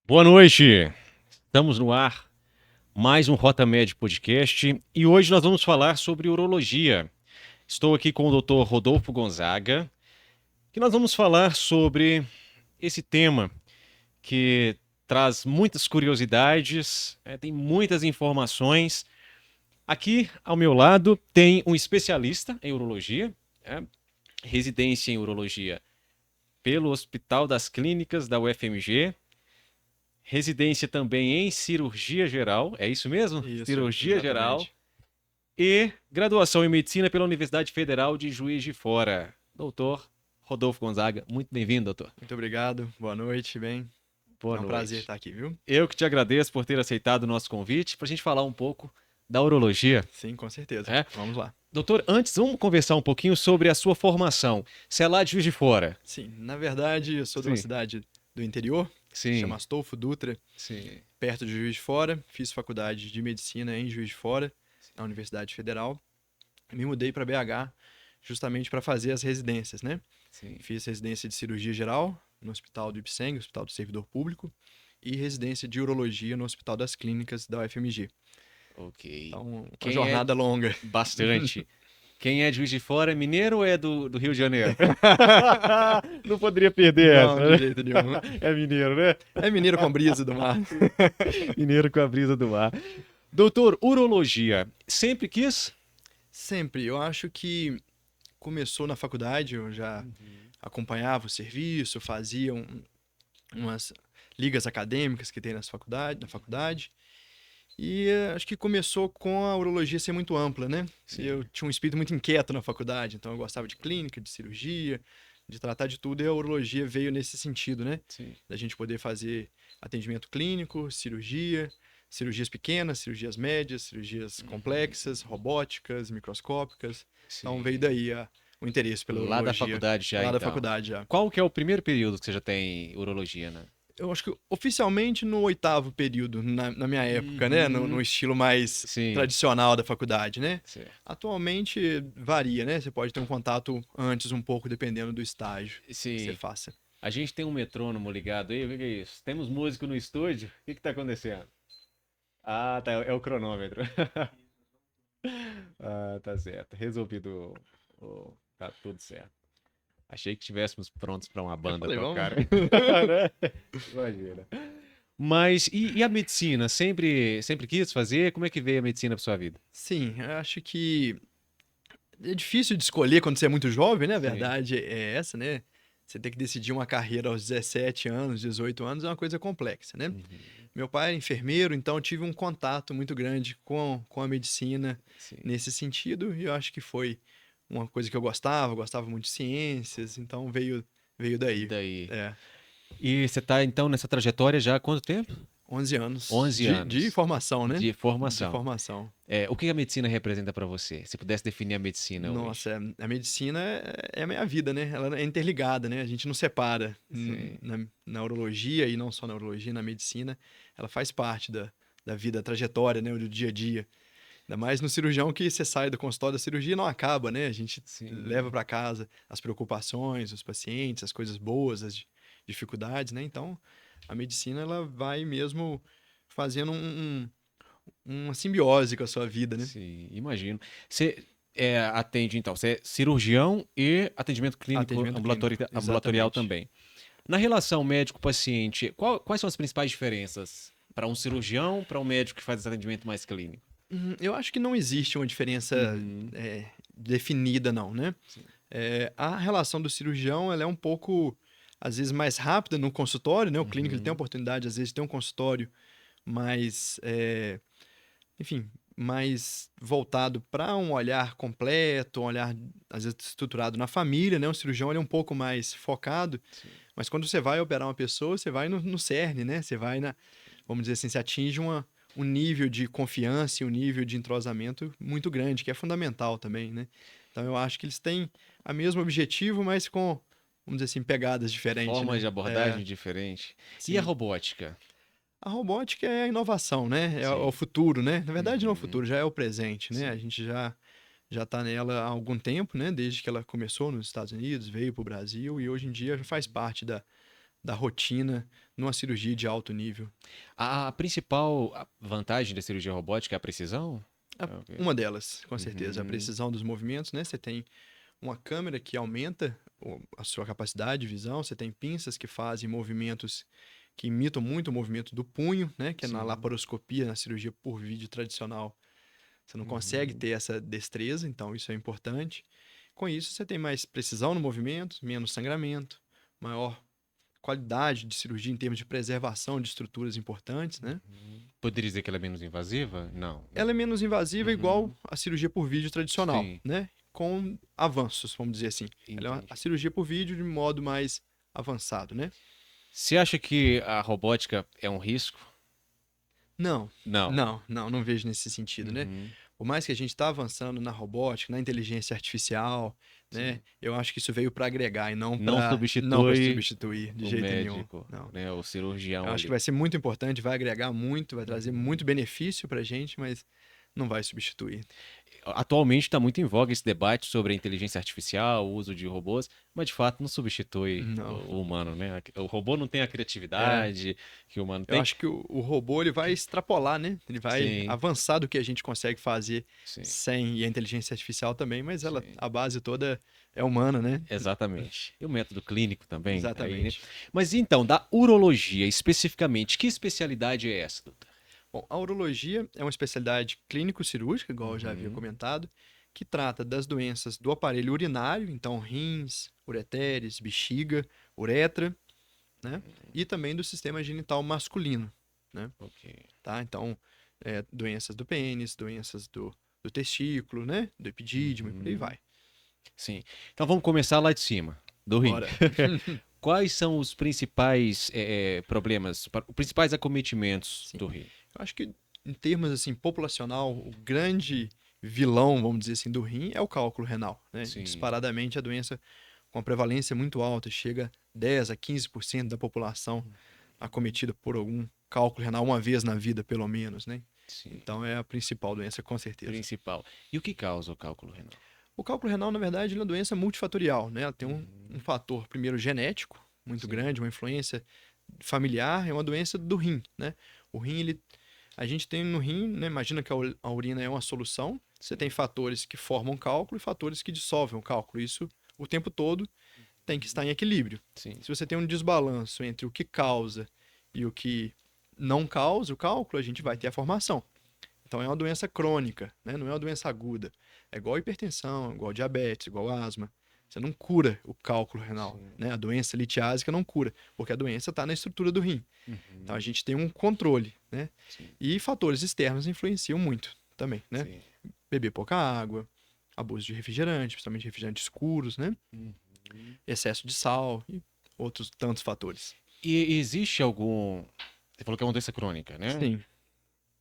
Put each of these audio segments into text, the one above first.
Boa noite, estamos no ar, mais um Rota Med Podcast e hoje nós vamos falar sobre urologia. Estou aqui com o Dr. Rodolfo Gonzaga, que nós vamos falar sobre esse tema que traz muitas curiosidades, tem muitas informações. Aqui ao meu lado tem um especialista em urologia, residência em urologia pelo Hospital das Clínicas da UFMG. Residência também em cirurgia geral, é isso mesmo? Isso, Cirurgia geral. exatamente. E graduação em medicina pela Universidade Federal de Juiz de Fora. Doutor Rodolfo Gonzaga, muito bem-vindo, doutor. Muito obrigado. Boa noite, bem. Boa É um prazer noite. estar aqui, viu? Eu que te agradeço por ter aceitado o nosso convite para a gente falar um pouco da urologia. Sim, com certeza. É? Vamos lá. Doutor, antes vamos conversar um pouquinho sobre a sua formação. Você é lá de Juiz de Fora? Sim, na verdade, eu sou de uma Sim, cidade do interior, chama sim, Astolfo Dutra, sim. perto de Juiz de Fora. Fiz faculdade de medicina em Juiz de Fora, na Universidade Federal. E me mudei para BH justamente para fazer as residências, né? Sim. Fiz residência de cirurgia geral no Hospital do Ipseng, Hospital do Servidor Público, e residência de urologia no Hospital das Clínicas da UFMG. Ok. Então, uma Quem é jornada longa. bastante? Quem é de Juiz de Fora é mineiro ou é do Rio de Janeiro? Não poderia perder Não, essa, de né? jeito nenhum. É mineiro, né? É mineiro com brisa do mar. Mineiro com a brisa do mar. Doutor, urologia, sempre quis? Sempre. Eu acho que começou na faculdade, eu já acompanhava o serviço, fazia umas ligas acadêmicas que tem na faculdade. E acho que começou com a urologia ser muito ampla, né? Sim, Eu tinha um espírito muito inquieto na faculdade, então eu gostava de clínica, de cirurgia, de tratar de tudo, e a urologia veio nesse sentido, né? sim, Da gente poder fazer atendimento clínico, cirurgia, cirurgias pequenas, cirurgias médias, cirurgias complexas, robóticas, microscópicas. Então veio sim. daí o interesse pela Lá da urologia, faculdade já, lá da então. faculdade já. Qual que é o primeiro período que você já tem urologia, né? Eu acho que oficialmente no oitavo período, na minha época, né? No Uhum. estilo mais Sim, tradicional da faculdade, né? certo. Atualmente varia, né? Você pode ter um contato antes um pouco, dependendo do estágio que você Sim. faça. A gente tem um metrônomo ligado aí, o que que é isso? Temos músico no estúdio? O que que tá acontecendo? Ah, tá, é o cronômetro. Ah, tá certo. Resolvido. Tá tudo certo. Achei que estivéssemos prontos para uma Eu banda falei, vamos. tocar. Né? Imagina. Mas e a medicina? Sempre quis fazer? Como é que veio a medicina para sua vida? Sim, eu acho que é difícil de escolher quando você é muito jovem, né? A Sim. verdade é essa, né? Você ter que decidir uma carreira aos 17 anos, 18 anos é uma coisa complexa, né? Uhum. Meu pai era enfermeiro, então eu tive um contato muito grande com a medicina Sim. nesse sentido, e eu acho que foi uma coisa que eu gostava muito de ciências, então veio daí. Daí. É, E você tá então nessa trajetória já há quanto tempo? 11 anos 11 de anos formação, né? de De formação. formação. O que a medicina representa para você? Se pudesse definir a medicina hoje. Nossa, a medicina é a minha vida, né? Ela é interligada, né? A gente não separa. Sim. Na urologia, e não só na urologia, na medicina, ela faz parte da vida, da trajetória, né? Do dia a dia. Ainda mais no cirurgião que você sai do consultório da cirurgia e não acaba, né? A gente leva Sim. para casa as preocupações, os pacientes, as coisas boas, as dificuldades, né? Então, a medicina, ela vai mesmo fazendo uma simbiose com a sua vida, né? Sim, imagino. Você atende, então, você é cirurgião e atendimento clínico Atendimento clínico, ambulatorial exatamente. também. Na relação médico-paciente, quais são as principais diferenças para um cirurgião, para um médico que faz esse atendimento mais clínico? Eu acho que não existe uma diferença Uhum, definida, não, né? sim. A relação do cirurgião, ela é um pouco, às vezes, mais rápida no consultório, né? O clínico, ele tem a Uhum, oportunidade, às vezes, de ter um consultório mais, enfim, mais voltado para um olhar completo, um olhar, às vezes, estruturado na família, né? O cirurgião, ele é um pouco mais focado, sim, mas quando você vai operar uma pessoa, você vai no cerne, né? Você vai vamos dizer assim, você atinge um nível de confiança e um nível de entrosamento muito grande, que é fundamental também, né? Então eu acho que eles têm o mesmo objetivo, mas com, vamos dizer assim, pegadas diferentes, formas né? de abordagem diferentes. E a Sim. robótica? A robótica é a inovação, né? É o Sim. futuro, né? Na verdade, não é o Uhum, futuro, já é o presente, né? A sim. gente já está nela há algum tempo, né? Desde que ela começou nos Estados Unidos, veio para o Brasil e hoje em dia já faz parte da rotina numa cirurgia de alto nível. A principal vantagem da cirurgia robótica é a precisão? Ok. Uma delas, com certeza, a Uhum. precisão dos movimentos, né? Você tem uma câmera que aumenta a sua capacidade de visão, você tem pinças que fazem movimentos que imitam muito o movimento do punho, né? Que é na Sim. laparoscopia, na cirurgia por vídeo tradicional, você não consegue Uhum. ter essa destreza, então isso é importante. Com isso, você tem mais precisão no movimento, menos sangramento, maior qualidade de cirurgia em termos de preservação de estruturas importantes, né? Poderia dizer que ela é menos invasiva? Não. Ela é menos invasiva Uhum. igual a cirurgia por vídeo tradicional, Sim, né? Com avanços, vamos dizer assim. Ela é a entendi. cirurgia por vídeo de modo mais avançado, né? Você acha que a robótica é um risco? Não, Não. não vejo nesse sentido, né? Uhum. Por mais que a gente está avançando na robótica, na inteligência artificial, né? Sim. Eu acho que isso veio para agregar e Não não para substitui substituir de o jeito nenhum. médico, Não. né? O Eu cirurgião acho que ali. vai ser muito importante, vai agregar muito, vai trazer Uhum. muito benefício para a gente, mas não vai substituir. Atualmente está muito em voga esse debate sobre a inteligência artificial, o uso de robôs, mas de fato não substitui Não. o humano, né? O robô não tem a É, criatividade que o humano eu tem. acho que o robô ele vai extrapolar, né? Ele vai Sim, avançar do que a gente consegue fazer sim, sem, e a inteligência artificial também, mas ela, sim. a base toda é humana, né? Exatamente. E o método clínico também, tá aí, né? Exatamente. Mas então, da urologia especificamente, que especialidade é essa, doutor? Bom, a urologia é uma especialidade clínico-cirúrgica, igual eu já havia Uhum. comentado, que trata das doenças do aparelho urinário, então rins, ureteres, bexiga, uretra, né? E também do sistema genital masculino, né? Ok. Tá? Então, doenças do pênis, doenças do testículo, né? Do epidídimo e por aí Uhum. vai. Sim. Então vamos começar lá de cima, do rim. Bora. Quais são os principais problemas, os principais acometimentos Sim. do rim? Eu acho que, em termos assim, populacional, o grande vilão, vamos dizer assim, do rim é o cálculo renal, né? Sim, Disparadamente, a doença com a prevalência muito alta, chega a 10 a 15% da população acometida por algum cálculo renal uma vez na vida, pelo menos, né? sim. Então é a principal doença, com certeza. Principal. E o que causa o cálculo renal? O cálculo renal, na verdade, ele é uma doença multifatorial, né? Ela tem um Uhum. fator, primeiro, genético, muito Sim, grande, uma influência familiar, é uma doença do rim, né? O rim, a gente tem no rim, né? Imagina que a urina é uma solução, você tem sim, fatores que formam cálculo e fatores que dissolvem o cálculo. Isso, o tempo todo, tem que estar em equilíbrio. sim. Se você tem um desbalanço entre o que causa e o que não causa o cálculo, a gente vai ter a formação. Então é uma doença crônica, né? Não é uma doença aguda. É igual hipertensão, igual diabetes, igual asma. Você não cura o cálculo renal, Sim, né? A doença litiásica não cura, porque a doença está na estrutura do rim. Então a uhum, gente tem um controle, né? sim, E fatores externos influenciam muito também, né? sim. Beber pouca água, abuso de refrigerante, principalmente refrigerantes escuros, né? Uhum. Excesso de sal e outros tantos fatores. E existe algum. Você falou que é uma doença crônica, né? Sim,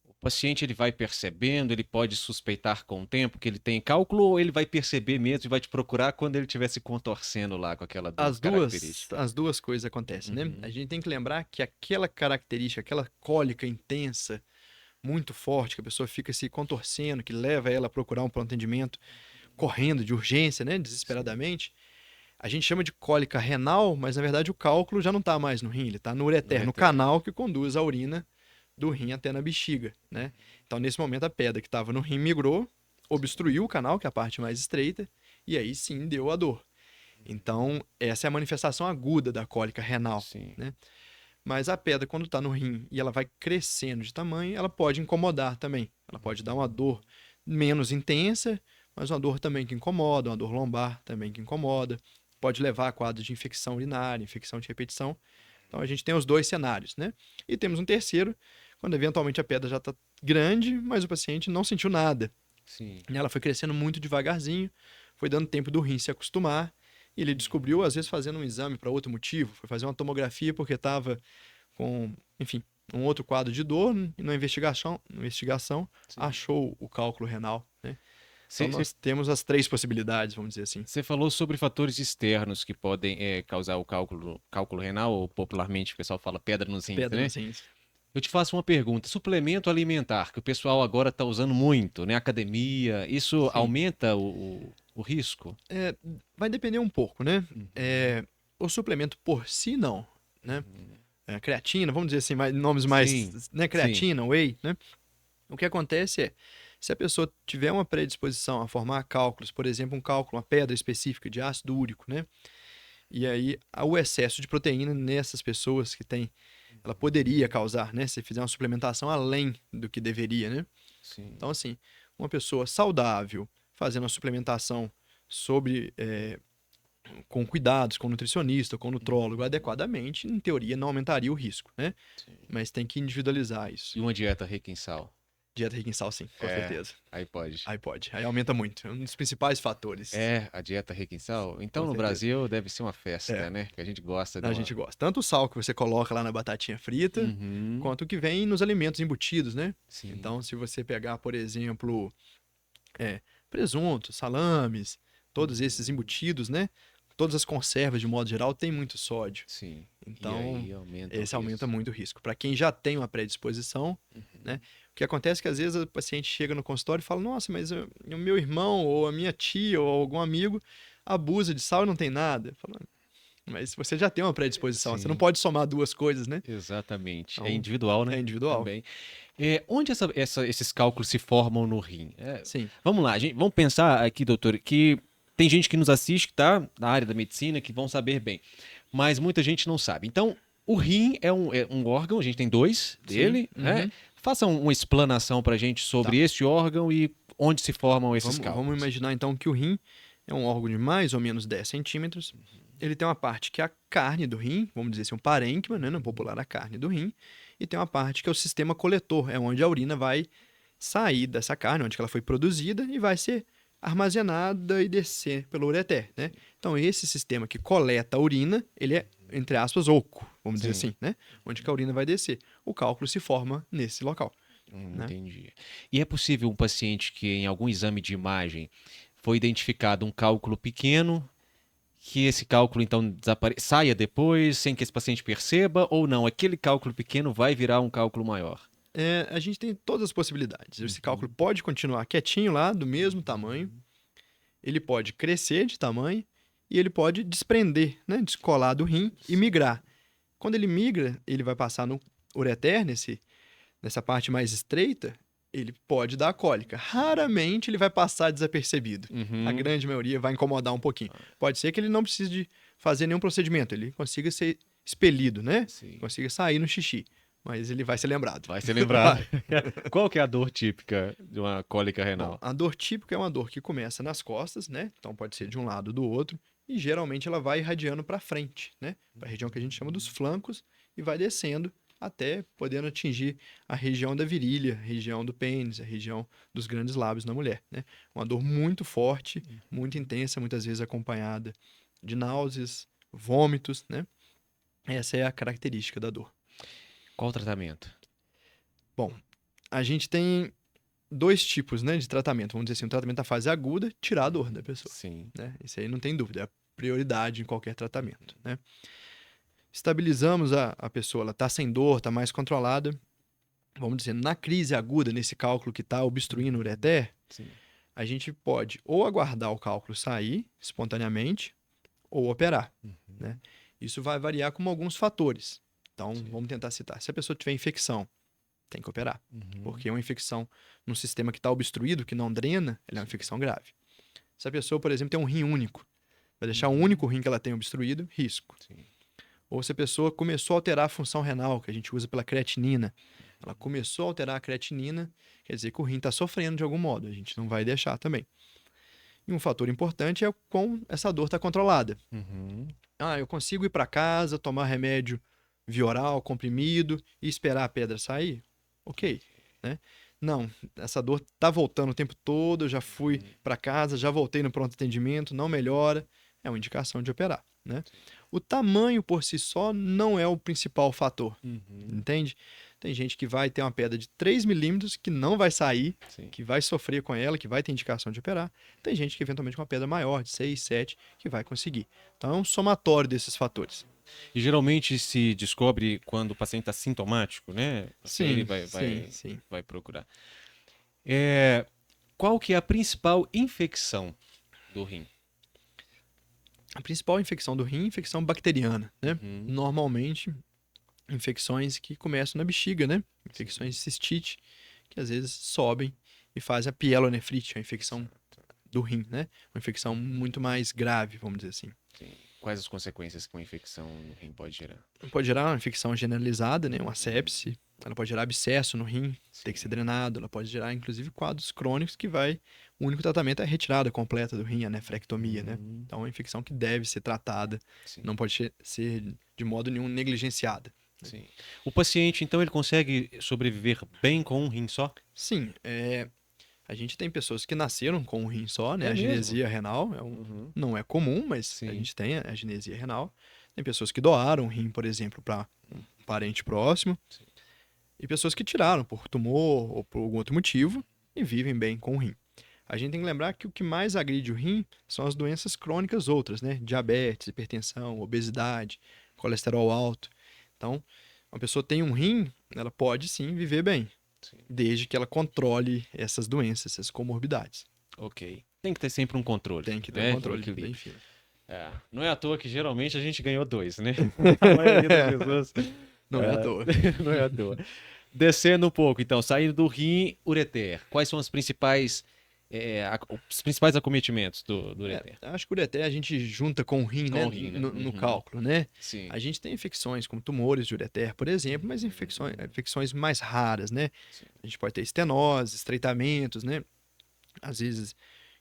O paciente ele vai percebendo, ele pode suspeitar com o tempo que ele tem cálculo ou ele vai perceber mesmo e vai te procurar quando ele estiver se contorcendo lá com aquela dor característica? as duas coisas acontecem, né? A Uhum. gente tem que lembrar que aquela característica, aquela cólica intensa, muito forte, que a pessoa fica se contorcendo, que leva ela a procurar um pronto atendimento correndo de urgência, né? Sim, Desesperadamente. A gente chama de cólica renal, mas na verdade o cálculo já não está mais no rim, ele está no no ureter, no ureter. canal que conduz a urina do rim até na bexiga, né? Então, nesse momento, a pedra que estava no rim migrou, Sim, obstruiu o canal, que é a parte mais estreita, e aí sim deu a dor. Então, essa é a manifestação aguda da cólica renal, sim, né? Mas a pedra, quando está no rim e ela vai crescendo de tamanho, ela pode incomodar também. Ela pode dar uma dor menos intensa, mas uma dor também que incomoda, uma dor lombar também que incomoda. Pode levar a quadros de infecção urinária, infecção de repetição. Então a gente tem os dois cenários, né? E temos um terceiro, quando eventualmente a pedra já está grande, mas o paciente não sentiu nada. sim. E ela foi crescendo muito devagarzinho, foi dando tempo do rim se acostumar. E ele descobriu, às vezes, fazendo um exame para outro motivo. Foi fazer uma tomografia porque estava com, enfim, um outro quadro de dor. E na investigação Sim. achou o cálculo renal, né? Então Você nós temos as três possibilidades, vamos dizer assim. falou sobre fatores externos que podem causar o cálculo renal, ou popularmente o pessoal fala pedra nos rins, Pedra né? nos rins. Eu te faço uma pergunta. Suplemento alimentar, que o pessoal agora está usando muito, né? Academia, isso Sim. aumenta o risco? Vai depender um pouco, né? Uhum. É, o suplemento por si, não. né? Creatina, vamos dizer assim, nomes mais, Sim, né? Creatina, whey, né? O que acontece é, se a pessoa tiver uma predisposição a formar cálculos, por exemplo, um cálculo, uma pedra específica de ácido úrico, né? E aí, o excesso de proteína nessas pessoas que tem, ela poderia causar, né? Se fizer uma suplementação além do que deveria, né? sim. Então, assim, uma pessoa saudável, fazendo uma suplementação sobre, com cuidados, com nutricionista, com nutrólogo adequadamente, em teoria não aumentaria o risco, né? Sim. Mas tem que individualizar isso. E uma dieta rica em sal? Dieta rica em sal, sim, com certeza. Aí pode. Aí pode. Aí aumenta muito. É um dos principais fatores. A dieta rica em sal? Então Com no certeza. Brasil deve ser uma festa, É. né? Que a gente gosta de A uma... gente gosta. Tanto o sal que você coloca lá na batatinha frita, Uhum, quanto o que vem nos alimentos embutidos, né? sim. Então, se você pegar, por exemplo, presunto, salames, todos esses embutidos, né? Todas as conservas, de modo geral, tem muito sódio. Sim. Então, E aí aumenta o esse aumenta risco. muito o risco. Para quem já tem uma predisposição, né? O que acontece é que às vezes o paciente chega no consultório e fala: Nossa, mas o meu irmão, ou a minha tia, ou algum amigo abusa de sal e não tem nada. Fala, mas você já tem uma predisposição, você não Sim, pode somar duas coisas, né? exatamente. É Então, individual, é né? individual. Também. Onde esses cálculos se formam no rim? Sim. Vamos lá, vamos pensar aqui, doutor, que tem gente que nos assiste, que tá na área da medicina, que vão saber bem, mas muita gente não sabe. Então, o rim é um órgão, a gente tem dois Sim. dele, né? Uhum. Faça uma explanação pra gente Tá. sobre esse órgão e onde se formam esses Vamos cálculos. imaginar então que o rim é um órgão de mais ou menos 10 centímetros. Ele tem uma parte que é a carne do rim, vamos dizer assim, um parênquima, né, no popular a carne do rim, e tem uma parte que é o sistema coletor, é onde a urina vai sair dessa carne, onde ela foi produzida e vai ser armazenada e descer pelo ureter, né? Então esse sistema que coleta a urina, ele é, entre aspas, oco, vamos dizer Sim. assim, né? Onde que a urina vai descer. O cálculo se forma nesse local. Né? Entendi. E é possível um paciente que em algum exame de imagem foi identificado um cálculo pequeno, que esse cálculo então saia depois, sem que esse paciente perceba, ou não? Aquele cálculo pequeno vai virar um cálculo maior? A gente tem todas as possibilidades. Esse cálculo pode continuar quietinho lá, do mesmo tamanho, ele pode crescer de tamanho e ele pode desprender, né, descolar do rim e migrar. Quando ele migra, ele vai passar no ureter, nessa parte mais estreita, ele pode dar cólica. Raramente ele vai passar desapercebido. A Uhum. grande maioria vai incomodar um pouquinho. Pode ser que ele não precise de fazer nenhum procedimento, ele consiga ser expelido, né? Sim. Consiga sair no xixi. Mas ele vai ser lembrado. Vai ser lembrado. Vai. Qual que é a dor típica de uma cólica Bom, renal? a dor típica é uma dor que começa nas costas, né? Então pode ser de um lado ou do outro. E geralmente ela vai irradiando para frente, né? Para a região que a gente chama dos flancos e vai descendo até podendo atingir a região da virilha, a região do pênis, a região dos grandes lábios na mulher, né? Uma dor muito forte, muito intensa, muitas vezes acompanhada de náuseas, vômitos, né? Essa é a característica da dor. Qual o tratamento? Bom, a gente tem dois tipos, né, de tratamento. Vamos dizer assim, o tratamento da fase aguda, tirar a dor da pessoa, Sim. né? Isso aí não tem dúvida, é a prioridade em qualquer tratamento, né? Estabilizamos a pessoa, ela está sem dor, está mais controlada. Vamos dizer, na crise aguda, nesse cálculo que está obstruindo o ureter, Sim. a gente pode ou aguardar o cálculo sair espontaneamente ou operar, né? Isso vai variar com alguns fatores. Então, vamos tentar citar. Se a pessoa tiver infecção, tem que operar. Porque uma infecção num sistema que está obstruído, que não drena, ela é uma infecção grave. Se a pessoa, por exemplo, tem um rim único, vai deixar um único rim que ela tem obstruído, risco. Sim. Ou se a pessoa começou a alterar a função renal, que a gente usa pela creatinina, ela começou a alterar a creatinina, quer dizer que o rim está sofrendo de algum modo, a gente não vai deixar também. E um fator importante é como essa dor está controlada. Uhum. Eu consigo ir para casa, tomar remédio via oral, comprimido e esperar a pedra sair? Ok, né? Não, essa dor tá voltando o tempo todo, eu já fui para casa, já voltei no pronto atendimento, não melhora, é uma indicação de operar, né? O tamanho por si só não é o principal fator, entende? Tem gente que vai ter uma pedra de 3 milímetros que não vai sair, Sim. que vai sofrer com ela, que vai ter indicação de operar. Tem gente que eventualmente com uma pedra maior, de 6, 7, que vai conseguir. Então é um somatório desses fatores. E geralmente se descobre quando o paciente está sintomático, né? Porque aí ele Sim. vai procurar. Qual que é a principal infecção do rim? A principal infecção do rim é infecção bacteriana, né? Uhum. Normalmente, infecções que começam na bexiga, né? Infecções de cistite, que às vezes sobem e fazem a pielonefrite, a infecção do rim, né? Uma infecção muito mais grave, vamos dizer assim. Sim. Quais as consequências que uma infecção no rim pode gerar? Pode gerar uma infecção generalizada, né? Uma sepse. Ela pode gerar abscesso no rim, ter que ser Sim. drenado. Ela pode gerar, inclusive, quadros crônicos que vai... O único tratamento é a retirada completa do rim, a nefrectomia, né? Então, é uma infecção que deve ser tratada. Sim. Não pode ser de modo nenhum negligenciada. Sim. O paciente, então, ele consegue sobreviver bem com um rim só? Sim, a gente tem pessoas que nasceram com um rim só, né? É A mesmo? agenesia renal Uhum. não é comum, mas Sim. a gente tem a agenesia renal. Tem pessoas que doaram um rim, por exemplo, para um parente próximo. Sim. E pessoas que tiraram por tumor ou por algum outro motivo e vivem bem com o rim. A gente tem que lembrar que o que mais agride o rim são as doenças crônicas outras, né? Diabetes, hipertensão, obesidade, colesterol alto. Então, uma pessoa tem um rim, ela pode sim viver bem, Sim. desde que ela controle essas doenças, essas comorbidades. Ok. Tem que ter sempre um controle. Tem que ter né? um controle Equilíbrio. bem fino. É. Não é à toa que geralmente a gente ganhou 2, né? A maioria das pessoas. Não é à toa. Não é à toa. Descendo um pouco, então, saindo do rim, ureter. Quais são os principais acometimentos do ureter? Acho que o ureter a gente junta com o rim, Com né? o rim, né? No Uhum. cálculo, né? Sim. A gente tem infecções como tumores de ureter, por exemplo, mas infecções mais raras, né? Sim. A gente pode ter estenose, estreitamentos, né? Às vezes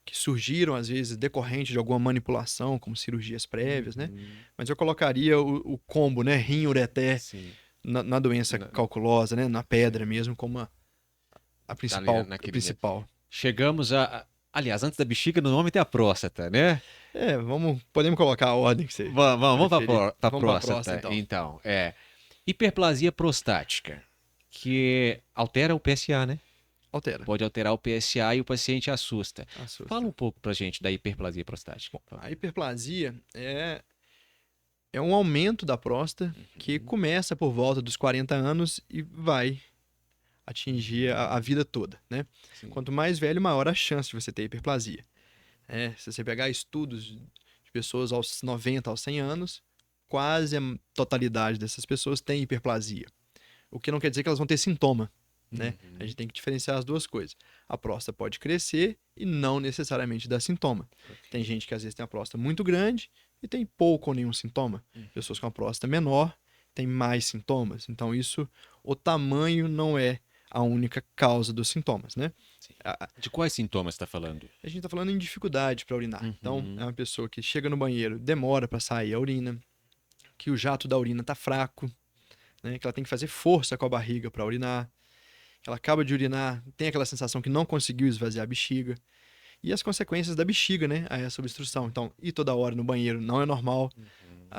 que surgiram, às vezes decorrente de alguma manipulação, como cirurgias prévias, né? Mas eu colocaria o combo, né? Rim, ureter, Sim. na doença calculosa, né? Na pedra mesmo, como a principal. naquele principal. Chegamos Aliás, antes da bexiga, no nome tem a próstata, né? Podemos colocar a ordem que você Vamos preferir. pra Vamos pra próstata, próstata, então. Hiperplasia prostática, que altera o PSA, né? Altera. Pode alterar o PSA e o paciente assusta. Assusta. Fala um pouco pra gente da hiperplasia prostática. por favor. A hiperplasia é um aumento da próstata que começa por volta dos 40 anos e vai atingir a vida toda, né? Sim. Quanto mais velho, maior a chance de você ter hiperplasia. Se você pegar estudos de pessoas aos 90, aos 100 anos, quase a totalidade dessas pessoas tem hiperplasia. O que não quer dizer que elas vão ter sintoma, né? A gente tem que diferenciar as duas coisas. A próstata pode crescer e não necessariamente dar sintoma. Tem gente que às vezes tem a próstata muito grande e tem pouco ou nenhum sintoma. Pessoas com a próstata menor têm mais sintomas. Então o tamanho não é a única causa dos sintomas, né? De quais sintomas você está falando? A gente está falando em dificuldade para urinar. Então, é uma pessoa que chega no banheiro, demora para sair a urina, que o jato da urina está fraco, né? Que ela tem que fazer força com a barriga para urinar, que ela acaba de urinar, tem aquela sensação que não conseguiu esvaziar a bexiga. E as consequências da bexiga, né? A essa obstrução. Então, ir toda hora no banheiro não é normal.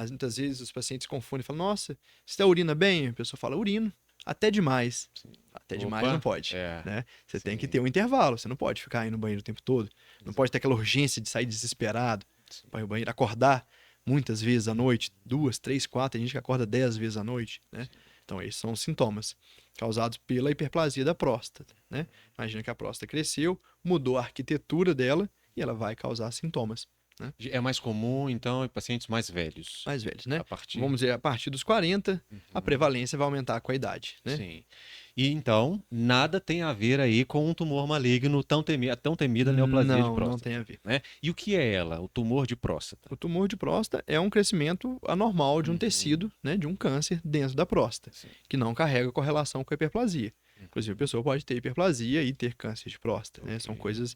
Muitas vezes os pacientes confundem e falam, nossa, você urina bem? A pessoa fala, urino. Até demais. Até demais não pode. Né? Você tem que ter um intervalo. Você não pode ficar aí no banheiro o tempo todo. Não pode ter aquela urgência de sair desesperado para ir ao banheiro. Acordar muitas vezes à noite. 2, 3, 4. Tem gente que acorda 10 vezes à noite. Né? Então, esses são os sintomas causados pela hiperplasia da próstata. Né? Imagina que a próstata cresceu, mudou a arquitetura dela e ela vai causar sintomas. Né? É mais comum, então, em pacientes mais velhos. Mais velhos, né? A partir... Vamos dizer, a partir dos 40, a prevalência vai aumentar com a idade, né? Sim. E então, nada tem a ver aí com um tumor maligno tão temida neoplasia de próstata. Não tem a ver. Né? E o que é ela, o tumor de próstata? O tumor de próstata é um crescimento anormal de um tecido, né, de um câncer dentro da próstata, que não carrega correlação com a hiperplasia. Inclusive, a pessoa pode ter hiperplasia e ter câncer de próstata, né? São coisas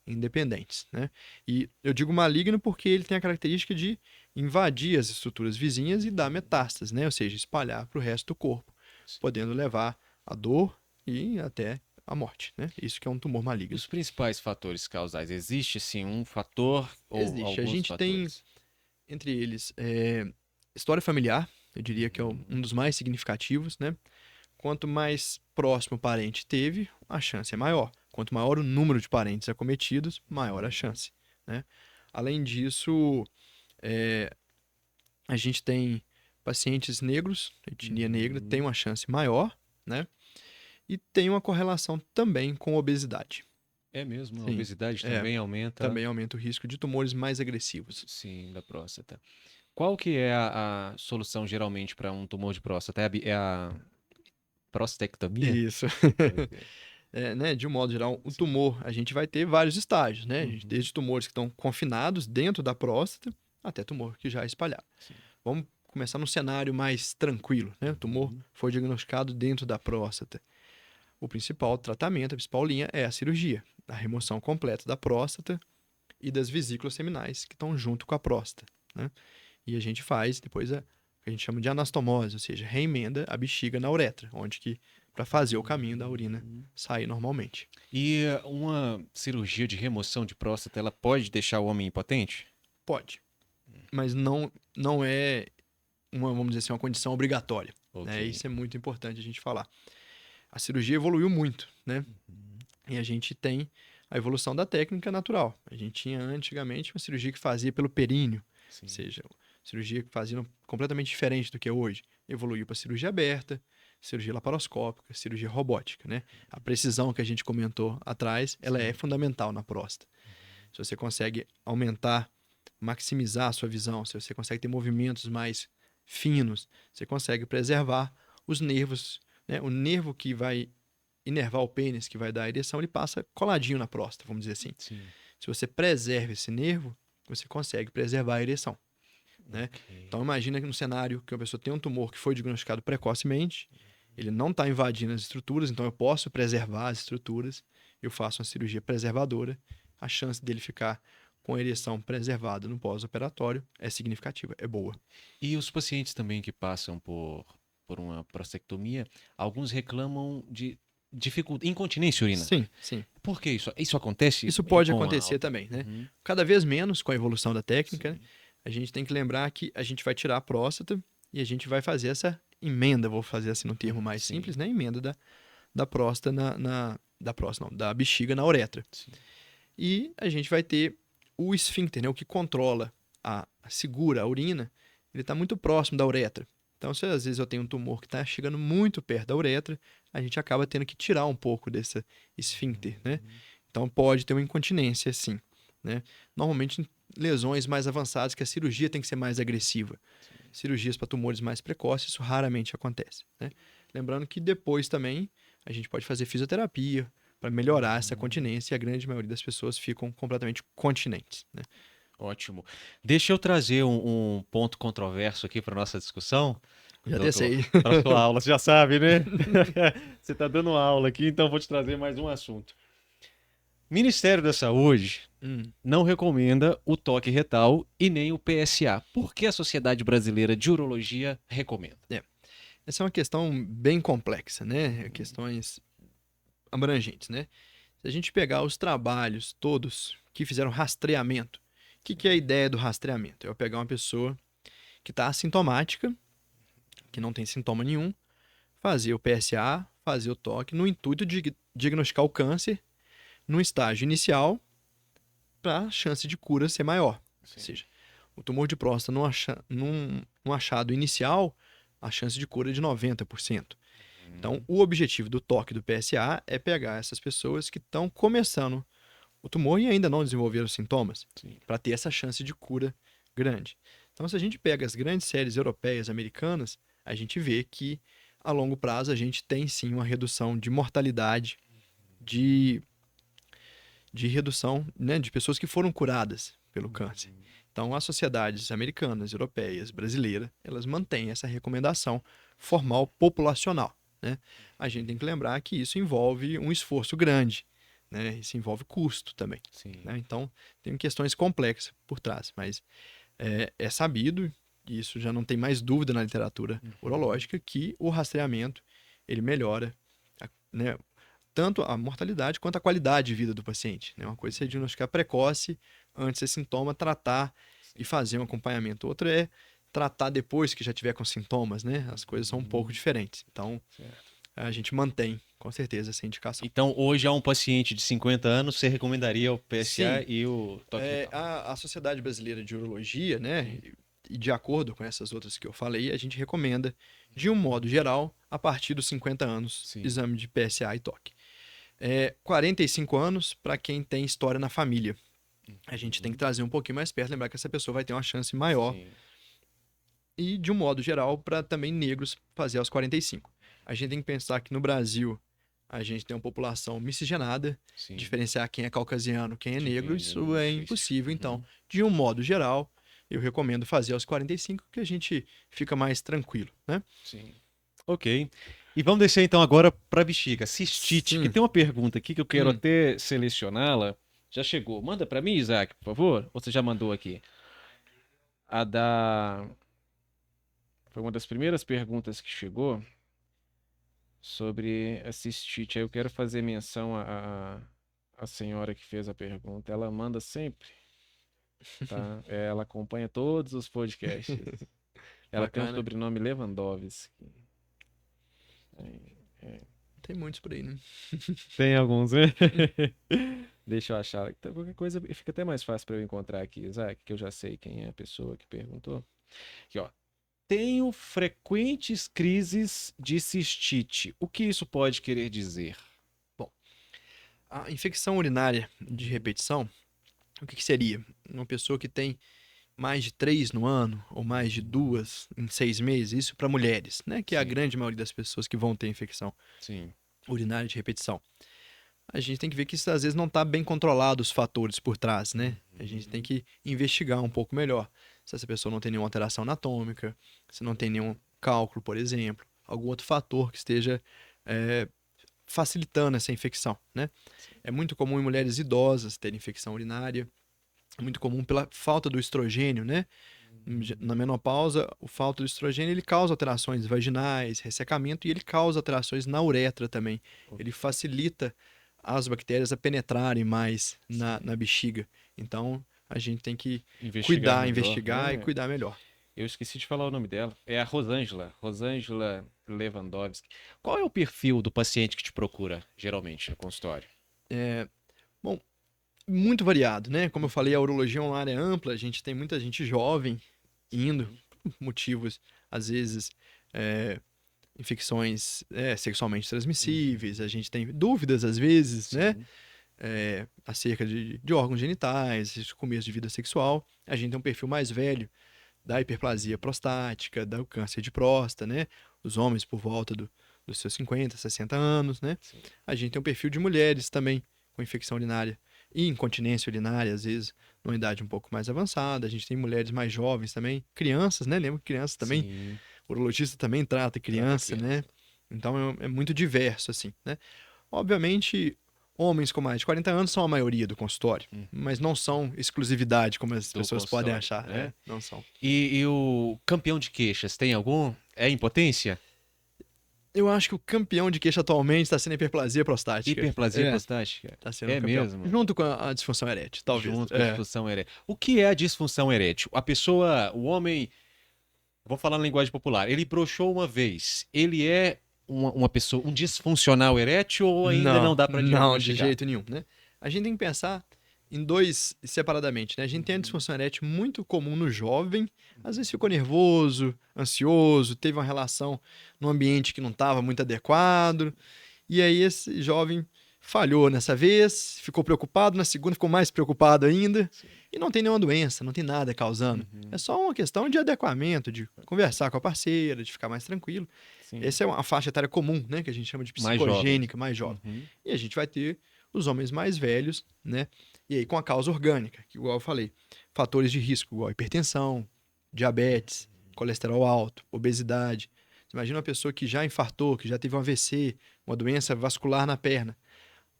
independentes, né? E eu digo maligno porque ele tem a característica de invadir as estruturas vizinhas e dar metástase, né? Ou seja, espalhar para o resto do corpo, podendo levar a dor e até a morte, né? Isso que é um tumor maligno. Os principais fatores causais, existe sim um fator ou Existe. alguns A gente fatores? tem, entre eles, história familiar, eu diria que é um dos mais significativos, né? Quanto mais próximo o parente teve, a chance é maior. Quanto maior o número de parentes acometidos, maior a chance, né? Além disso, a gente tem pacientes negros, etnia negra, tem uma chance maior, né? E tem uma correlação também com obesidade. É mesmo, a Sim. obesidade É, também aumenta, também aumenta o risco de tumores mais agressivos. sim, da próstata. Qual que é a solução geralmente para um tumor de próstata? É a prostectomia? Isso. Ok. Né, de um modo geral, o Sim. tumor, a gente vai ter vários estágios, né? Uhum. Desde tumores que estão confinados dentro da próstata até tumor que já é espalhado. Sim. Vamos começar num cenário mais tranquilo, né? O tumor Uhum. foi diagnosticado dentro da próstata. O principal tratamento, a principal linha é a cirurgia, a remoção completa da próstata e das vesículas seminais que estão junto com a próstata, né? E a gente faz depois o que a gente chama de anastomose, ou seja, reemenda a bexiga na uretra, onde que para fazer o caminho da urina Hum. sair normalmente. E uma cirurgia de remoção de próstata, ela pode deixar o homem impotente? Pode, mas não é uma, vamos dizer assim, uma condição obrigatória, né? Ok. Isso é muito importante a gente falar. A cirurgia evoluiu muito, né? Uhum. E a gente tem a evolução da técnica natural. A gente tinha antigamente uma cirurgia que fazia pelo períneo, ou Sim. seja, cirurgia que fazia completamente diferente do que é hoje. Evoluiu para cirurgia aberta, cirurgia laparoscópica, cirurgia robótica, né? A precisão que a gente comentou atrás, ela é Sim. fundamental na próstata. Se você consegue aumentar, maximizar a sua visão, se você consegue ter movimentos mais finos, você consegue preservar os nervos, né? O nervo que vai inervar o pênis, que vai dar a ereção, ele passa coladinho na próstata, vamos dizer assim. Sim. Se você preserva esse nervo, você consegue preservar a ereção, né? Ok. Então imagina que no cenário que uma pessoa tem um tumor que foi diagnosticado precocemente, ele não está invadindo as estruturas, então eu posso preservar as estruturas, eu faço uma cirurgia preservadora, a chance dele ficar com a ereção preservada no pós-operatório é significativa, é boa. E os pacientes também que passam por uma prostectomia, alguns reclamam de incontinência urina. Sim, sim. Por que isso? Isso acontece Isso pode com a acontecer alta? também, né? Uhum. Cada vez menos com a evolução da técnica, né? Sim. A gente tem que lembrar que a gente vai tirar a próstata e a gente vai fazer essa emenda, vou fazer assim no termo mais Sim. simples, né? Emenda da próstata da próstata, não, da bexiga na uretra. Sim. E a gente vai ter o esfíncter, né? O que controla, segura a urina, ele está muito próximo da uretra. Então, se às vezes eu tenho um tumor que está chegando muito perto da uretra, a gente acaba tendo que tirar um pouco desse esfíncter, né? Então, pode ter uma incontinência, sim, né? Normalmente, em lesões mais avançadas, que a cirurgia tem que ser mais agressiva. Cirurgias para tumores mais precoces, isso raramente acontece, né? Lembrando que depois também a gente pode fazer fisioterapia para melhorar essa continência e a grande maioria das pessoas ficam completamente continentes, né? Ótimo. Deixa eu trazer um ponto controverso aqui para nossa discussão, Já até doutor. sei. Para sua aula, você já sabe, né? Você está dando aula aqui, então vou te trazer mais um assunto. Ministério da Saúde Hum, não recomenda o toque retal e nem o PSA. Por que a Sociedade Brasileira de Urologia recomenda? essa é uma questão bem complexa, né? Questões abrangentes, né? Se a gente pegar os trabalhos todos que fizeram rastreamento, o que é a ideia do rastreamento? É eu pegar uma pessoa que está assintomática, que não tem sintoma nenhum, fazer o PSA, fazer o toque, no intuito de diagnosticar o câncer no estágio inicial para a chance de cura ser maior. Ou Sim. seja, o tumor de próstata num achado inicial, a chance de cura é de 90%. Então, o objetivo do toque do PSA é pegar essas pessoas que estão começando o tumor e ainda não desenvolveram sintomas, Sim. para ter essa chance de cura grande. Então, se a gente pega as grandes séries europeias, americanas, a gente vê que a longo prazo a gente tem sim uma redução de mortalidade, de, de redução, né, de pessoas que foram curadas pelo câncer. Então, as sociedades americanas, europeias, brasileiras, elas mantêm essa recomendação formal populacional, né? A gente tem que lembrar que isso envolve um esforço grande, né? Isso envolve custo também, Sim. né? Então, tem questões complexas por trás, mas é sabido, e isso já não tem mais dúvida na literatura urológica, que o rastreamento ele melhora, né, tanto a mortalidade quanto a qualidade de vida do paciente. Né? Uma coisa é você diagnosticar precoce, antes desse sintoma, tratar e fazer um acompanhamento. Outra é tratar depois que já tiver com sintomas, né? As coisas são um pouco diferentes. Então, Certo. a gente mantém, com certeza, essa indicação. Então, hoje a um paciente de 50 anos, você recomendaria o PSA Sim, e o toque retal? a Sociedade Brasileira de Urologia, né? E de acordo com essas outras que eu falei, a gente recomenda, de um modo geral, a partir dos 50 anos, Sim. exame de PSA e toque. 45 anos para quem tem história na família. A gente tem que trazer um pouquinho mais perto, lembrar que essa pessoa vai ter uma chance maior. Sim, E, de um modo geral, para também negros fazer aos 45. A gente tem que pensar que no Brasil a gente tem uma população miscigenada, sim. diferenciar quem é caucasiano, quem é De negro, quem é isso negro é é difícil. impossível. Uhum. Então, de um modo geral, eu recomendo fazer aos 45, que a gente fica mais tranquilo, né? Sim. Ok. E vamos descer então agora para bexiga, cistite, que Sim. tem uma pergunta aqui que eu quero Hum. até selecioná-la. Já chegou. Manda para mim, Isaac, por favor. Ou você já mandou aqui? A da... Foi uma das primeiras perguntas que chegou sobre a cistite. Aí eu quero fazer menção à senhora que fez a pergunta. Ela manda sempre, tá? Ela acompanha todos os podcasts. Ela tem um Bacana. sobrenome Lewandowski. Tem muitos por aí, né? Tem alguns, né? Deixa eu achar. Então, qualquer coisa fica até mais fácil para eu encontrar aqui, Isaac, que eu já sei quem é a pessoa que perguntou. Aqui, ó. Tenho frequentes crises de cistite. O que isso pode querer dizer? Bom, a infecção urinária de repetição, o que seria? Uma pessoa que tem mais de 3 no ano, ou mais de 2 em 6 meses, isso para mulheres, né? Que é a Sim. grande maioria das pessoas que vão ter infecção Sim. urinária de repetição. A gente tem que ver que isso às vezes não está bem controlado os fatores por trás, né? A gente tem que investigar um pouco melhor. Se essa pessoa não tem nenhuma alteração anatômica, se não tem nenhum cálculo, por exemplo, algum outro fator que esteja facilitando essa infecção, né? É muito comum em mulheres idosas terem infecção urinária, é muito comum pela falta do estrogênio, né? Na menopausa, a falta do estrogênio ele causa alterações vaginais, ressecamento e ele causa alterações na uretra também. Ele facilita as bactérias a penetrarem mais na bexiga. Então, a gente tem que Investigar melhor, investigar e né? cuidar melhor. Eu esqueci de falar o nome dela. É a Rosângela. Rosângela Lewandowski. Qual é o perfil do paciente que te procura, geralmente, no consultório? Bom, muito variado, né? Como eu falei, a urologia é uma área ampla, a gente tem muita gente jovem indo, por motivos, às vezes, é, infecções sexualmente transmissíveis, a gente tem dúvidas, às vezes, né? Sim. Acerca de órgãos genitais, esse começo de vida sexual. A gente tem um perfil mais velho da hiperplasia prostática, do câncer de próstata, né? Os homens por volta dos seus 50, 60 anos, né? Sim. A gente tem um perfil de mulheres também com infecção urinária e incontinência urinária, às vezes, numa idade um pouco mais avançada. A gente tem mulheres mais jovens também, crianças, né? Lembra que crianças também, Sim. o urologista também trata criança, né? Então é muito diverso, assim, né? Obviamente, homens com mais de 40 anos são a maioria do consultório, mas não são exclusividade, como as Do pessoas podem consultório, achar, né? não são. E o campeão de queixas, tem algum? É impotência? Eu acho que o campeão de queixa atualmente está sendo a hiperplasia prostática. Hiperplasia prostática? Está sendo É o campeão. mesmo? Junto com a disfunção erétil, talvez. Junto com a disfunção erétil. O que é a disfunção erétil? A pessoa, o homem, vou falar na linguagem popular, ele broxou uma vez, ele é uma pessoa, um disfuncional erétil ou ainda não dá para Não, de diagnosticar? jeito nenhum, né? A gente tem que pensar em dois separadamente, né? A gente tem a disfunção erétil muito comum no jovem, às vezes ficou nervoso, ansioso, teve uma relação num ambiente que não estava muito adequado, e aí esse jovem falhou nessa vez, ficou preocupado, na segunda ficou mais preocupado ainda, e não tem nenhuma doença, não tem nada causando. É só uma questão de adequamento, de conversar com a parceira, de ficar mais tranquilo. Sim. Essa é uma faixa etária comum, né? Que a gente chama de Mais psicogênica, mais jovem. Uhum. E a gente vai ter os homens mais velhos, né? E aí com a causa orgânica, que igual eu falei, fatores de risco, igual hipertensão, diabetes, colesterol alto, obesidade. Você imagina uma pessoa que já infartou, que já teve um AVC, uma doença vascular na perna.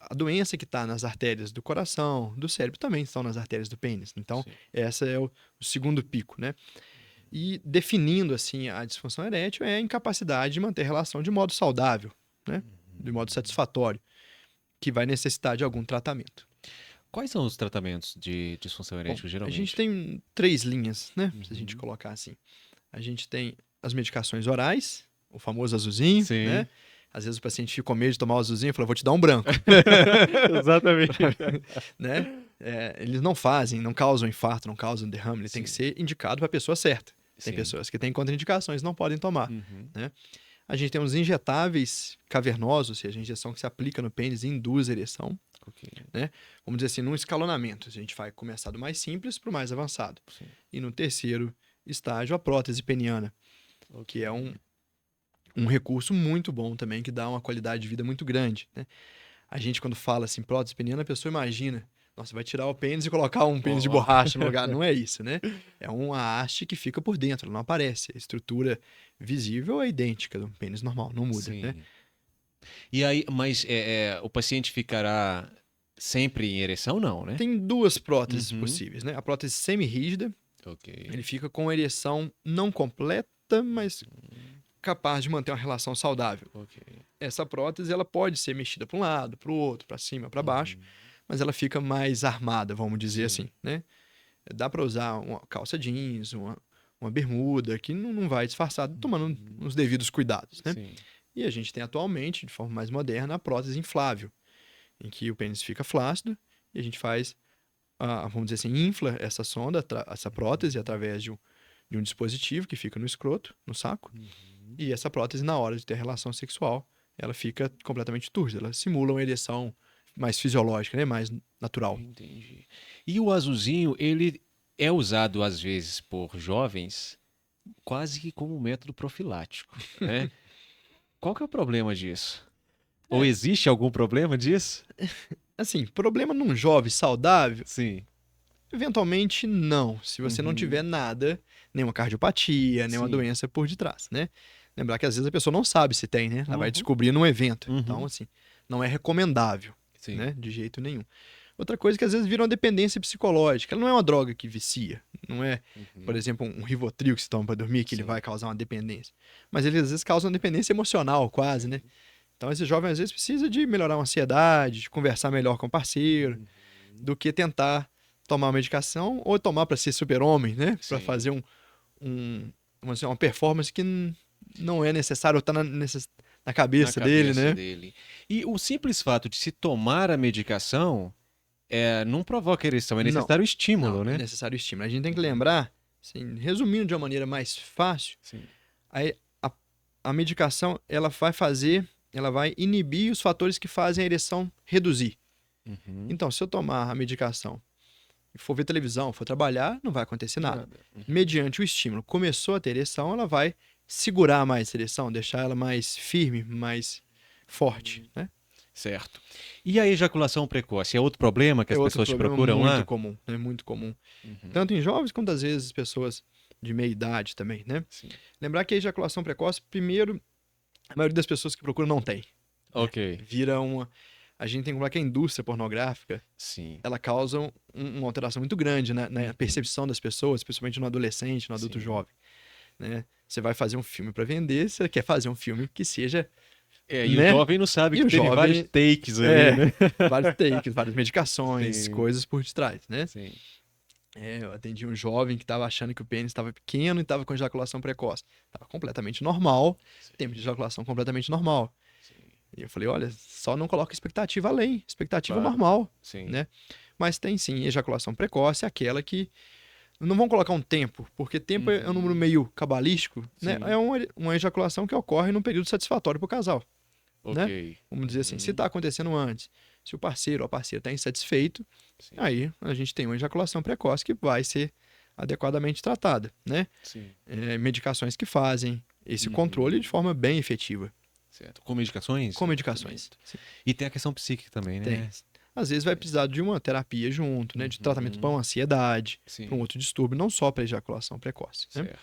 A doença que está nas artérias do coração, do cérebro, também estão nas artérias do pênis. Então, Sim. essa é o segundo pico, né? E definindo, assim, a disfunção erétil é a incapacidade de manter relação de modo saudável, né? De modo satisfatório, que vai necessitar de algum tratamento. Quais são os tratamentos de disfunção Bom, erétil, a geralmente? gente tem 3 linhas, né? Se a gente colocar assim. A gente tem as medicações orais, o famoso azulzinho, Sim. né? Às vezes o paciente fica com medo de tomar o azulzinho e fala, vou te dar um branco. Exatamente. Né? Eles não fazem, não causam infarto, não causam derrame. Ele tem que ser indicado para a pessoa certa. Tem Sim. pessoas que têm contraindicações não podem tomar. Uhum. Né? A gente tem os injetáveis cavernosos, ou seja, a injeção que se aplica no pênis e induz a ereção. Ok. Vamos dizer assim, num escalonamento. A gente vai começar do mais simples para o mais avançado. Sim. E no terceiro estágio, a prótese peniana, que é um recurso muito bom também, que dá uma qualidade de vida muito grande, né? A gente, quando fala assim, prótese peniana, a pessoa imagina, nossa, vai tirar o pênis e colocar um pênis de borracha no lugar. Não é isso, né? É uma haste que fica por dentro, ela não aparece. A estrutura visível é idêntica do pênis normal, não muda, Sim. né? E aí, mas o paciente ficará sempre em ereção, não, né? Tem duas próteses Uhum. possíveis, né? A prótese semi-rígida, Ok. ele fica com a ereção não completa, mas capaz de manter uma relação saudável. Ok. Essa prótese, ela pode ser mexida para um lado, para o outro, para cima, para baixo, mas ela fica mais armada, vamos dizer Sim. assim, né? Dá para usar uma calça jeans, uma bermuda, que não vai disfarçar, tomando os devidos cuidados, né? Sim. E a gente tem atualmente, de forma mais moderna, a prótese inflável, em que o pênis fica flácido e a gente faz, vamos dizer assim, infla essa sonda, essa prótese, através de um dispositivo que fica no escroto, no saco, e essa prótese, na hora de ter relação sexual, ela fica completamente túrgida, ela simula uma ereção mais fisiológica, né? Mais natural. Entendi. E o azulzinho, ele é usado às vezes por jovens quase que como um método profilático, né? Qual que é o problema disso? Ou existe algum problema disso? Assim, problema num jovem saudável, Sim. eventualmente não, se você não tiver nada, nenhuma cardiopatia, nenhuma Sim. doença por detrás, né? Lembrar que às vezes a pessoa não sabe se tem, né? Ela vai Uhum. descobrir num evento. Uhum. Então, assim, não é recomendável, Sim. né? De jeito nenhum. Outra coisa é que às vezes vira uma dependência psicológica. Ela não é uma droga que vicia. Não é, por exemplo, um Rivotril que se toma para dormir que ele Sim. vai causar uma dependência. Mas ele às vezes causa uma dependência emocional, quase, né? Então esse jovem às vezes precisa de melhorar a ansiedade, de conversar melhor com o parceiro, do que tentar tomar uma medicação ou tomar para ser super-homem, né? Para Sim. fazer vamos dizer, uma performance que não é necessário ou tá na cabeça dele, né? dele. E o simples fato de se tomar a medicação não provoca ereção, é Não. necessário estímulo, Não, né? é necessário estímulo. A gente tem que lembrar, assim, resumindo de uma maneira mais fácil, Sim. a medicação ela vai inibir os fatores que fazem a ereção reduzir. Uhum. Então, se eu tomar a medicação e for ver televisão, for trabalhar, não vai acontecer nada. Mediante o estímulo, começou a ter ereção, ela vai segurar mais a ereção, deixar ela mais firme, mais forte, né? Certo. E a ejaculação precoce é outro problema que as outro pessoas te problema procuram muito lá? comum, é muito comum. Uhum. Tanto em jovens quanto às vezes pessoas de meia idade também, né? Sim. Lembrar que a ejaculação precoce, primeiro, a maioria das pessoas que procuram não tem. Ok. Vira a gente tem que lembrar que a indústria pornográfica, Sim. ela causa uma alteração muito grande na percepção das pessoas, principalmente no adolescente, no adulto Sim. jovem, né? Você vai fazer um filme para vender, você quer fazer um filme que seja, E né? o jovem não sabe E que o tem jovem- vários takes ali, né? vários takes, várias medicações, Sim. coisas por detrás, né? Sim. Eu atendi um jovem que estava achando que o pênis estava pequeno e estava com ejaculação precoce. Estava completamente normal, tempo de ejaculação completamente normal. E eu falei, olha, só não coloca expectativa além, expectativa Claro. normal, Sim. né? Mas tem sim, ejaculação precoce, aquela que não vão colocar um tempo, porque tempo é um número meio cabalístico, né? Sim. É uma ejaculação que ocorre num período satisfatório para o casal. Ok. Vamos dizer assim, se está acontecendo antes, se o parceiro ou a parceira está insatisfeito, Sim. aí a gente tem uma ejaculação precoce que vai ser adequadamente tratada, né? Sim. Medicações que fazem esse controle de forma bem efetiva, Certo. Com medicações? com medicações. Sim, E tem a questão psíquica também, né? tem. Às vezes vai precisar de uma terapia junto, né? De tratamento para uma ansiedade, Sim. para um outro distúrbio, não só para ejaculação precoce. Né? Certo.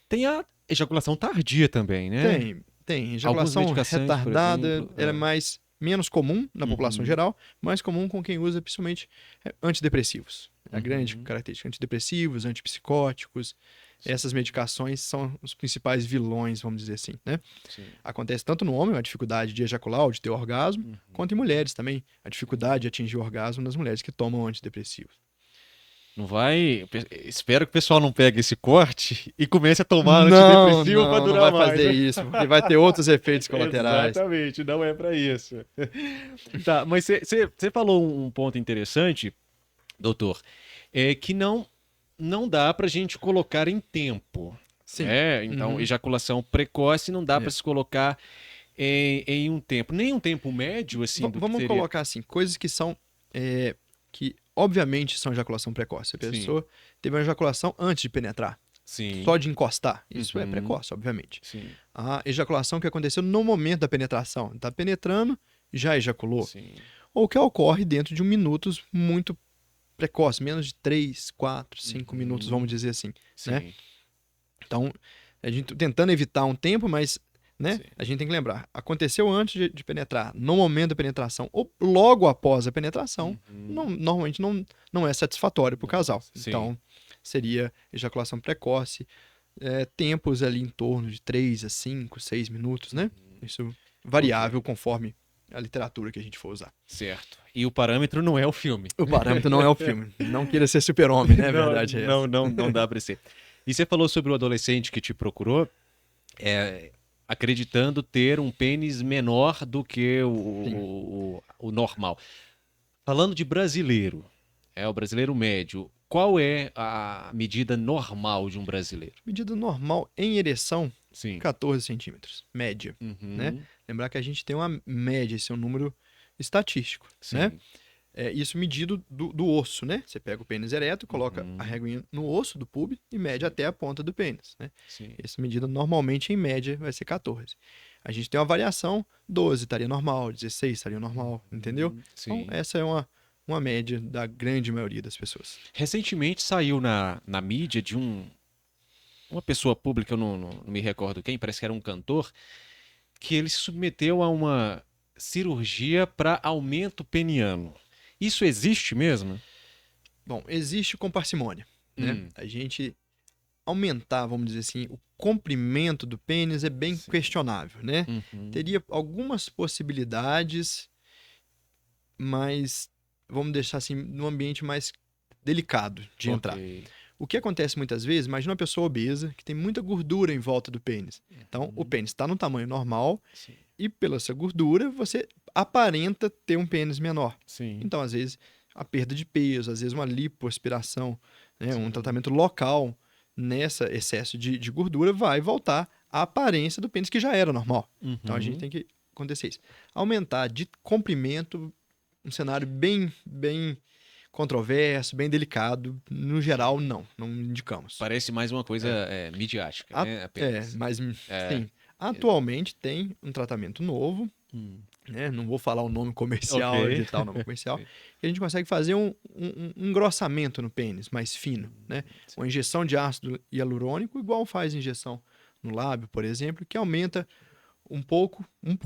Tem a ejaculação tardia também, né? Tem. Ejaculação medicações, por retardada, exemplo, ela é menos comum na população geral, mais comum com quem usa principalmente antidepressivos. A grande característica, antidepressivos, antipsicóticos, essas medicações são os principais vilões, vamos dizer assim, né? Sim. Acontece tanto no homem, a dificuldade de ejacular ou de ter orgasmo, quanto em mulheres também, a dificuldade de atingir o orgasmo nas mulheres que tomam antidepressivos. Não vai. Espero que o pessoal não pegue esse corte e comece a tomar Não antidepressivo para vai durar mais. fazer isso, porque vai ter outros efeitos colaterais. Exatamente, não é para isso. Tá, mas você falou um ponto interessante, doutor, que não dá pra gente colocar em tempo. Sim. Então, Uhum. ejaculação precoce não dá É. para se colocar em um tempo, nem um tempo médio, assim, do que Vamos seria. colocar assim, coisas que são, que obviamente são ejaculação precoce. A Sim, pessoa teve uma ejaculação antes de penetrar, sim, só de encostar. Isso é uhum, precoce, obviamente. sim, A ejaculação que aconteceu no momento da penetração. Está penetrando, já ejaculou. sim, Ou que ocorre dentro de minutos muito precoce, menos de 3, 4, 5 minutos, uhum, vamos dizer assim, né? sim, Então, a gente tentando evitar um tempo, mas, né, sim, a gente tem que lembrar, aconteceu antes de penetrar, no momento da penetração ou logo após a penetração, uhum, normalmente não é satisfatório para o casal. sim, Então, seria ejaculação precoce, tempos ali em torno de 3 a 5, 6 minutos, né? Isso variável ok, conforme a literatura que a gente for usar. certo. E o parâmetro não é o filme. O parâmetro não é o filme. Não queira ser super-homem, né? A Não, verdade é não, essa. não, não dá para ser. E você falou sobre o adolescente que te procurou, acreditando ter um pênis menor do que Sim. o normal. Falando de brasileiro, o brasileiro médio, qual é a medida normal de um brasileiro? Medida normal em ereção, Sim. 14 centímetros, média, né? Uhum, Lembrar que a gente tem uma média, esse é um número estatístico, né? sim. Isso medido do osso, né? Você pega o pênis ereto, coloca a Uhum, réguinha no osso do pube e mede sim. até a ponta do pênis, né? Sim. Essa medida normalmente, em média, vai ser 14. A gente tem uma variação, 12 estaria normal, 16 estaria normal, entendeu? Então, Sim. essa é uma média da grande maioria das pessoas. Recentemente saiu na mídia de uma pessoa pública, eu não me recordo quem, parece que era um cantor, que ele se submeteu a uma cirurgia para aumento peniano. Isso existe mesmo? Bom, existe com parcimônia, né? Hum, A gente aumentar, vamos dizer assim, o comprimento do pênis é bem sim. questionável, né? Uhum, Teria algumas possibilidades, mas vamos deixar assim, num ambiente mais delicado de ok. entrar. O que acontece muitas vezes, imagina uma pessoa obesa que tem muita gordura em volta do pênis. Então, o Uhum, pênis está no tamanho normal sim. e pela essa gordura você aparenta ter um pênis menor. Sim. Então, às vezes, a perda de peso, às vezes uma lipoaspiração, né, um Sim. tratamento local nessa excesso de gordura vai voltar à aparência do pênis que já era normal. Então, a gente Uhum. tem que acontecer isso. Aumentar de comprimento, um cenário bem controverso, bem delicado. No geral, não indicamos. Parece mais uma coisa É, midiática, né? Apenas. mas É. sim. Atualmente tem um tratamento novo, Hum. né? Não vou falar o nome Ok. comercial, evitar o nome comercial, Sim. que a gente consegue fazer um engrossamento no pênis, mais fino, né? Sim. Uma injeção de ácido hialurônico, igual faz injeção no lábio, por exemplo, que aumenta um pouco um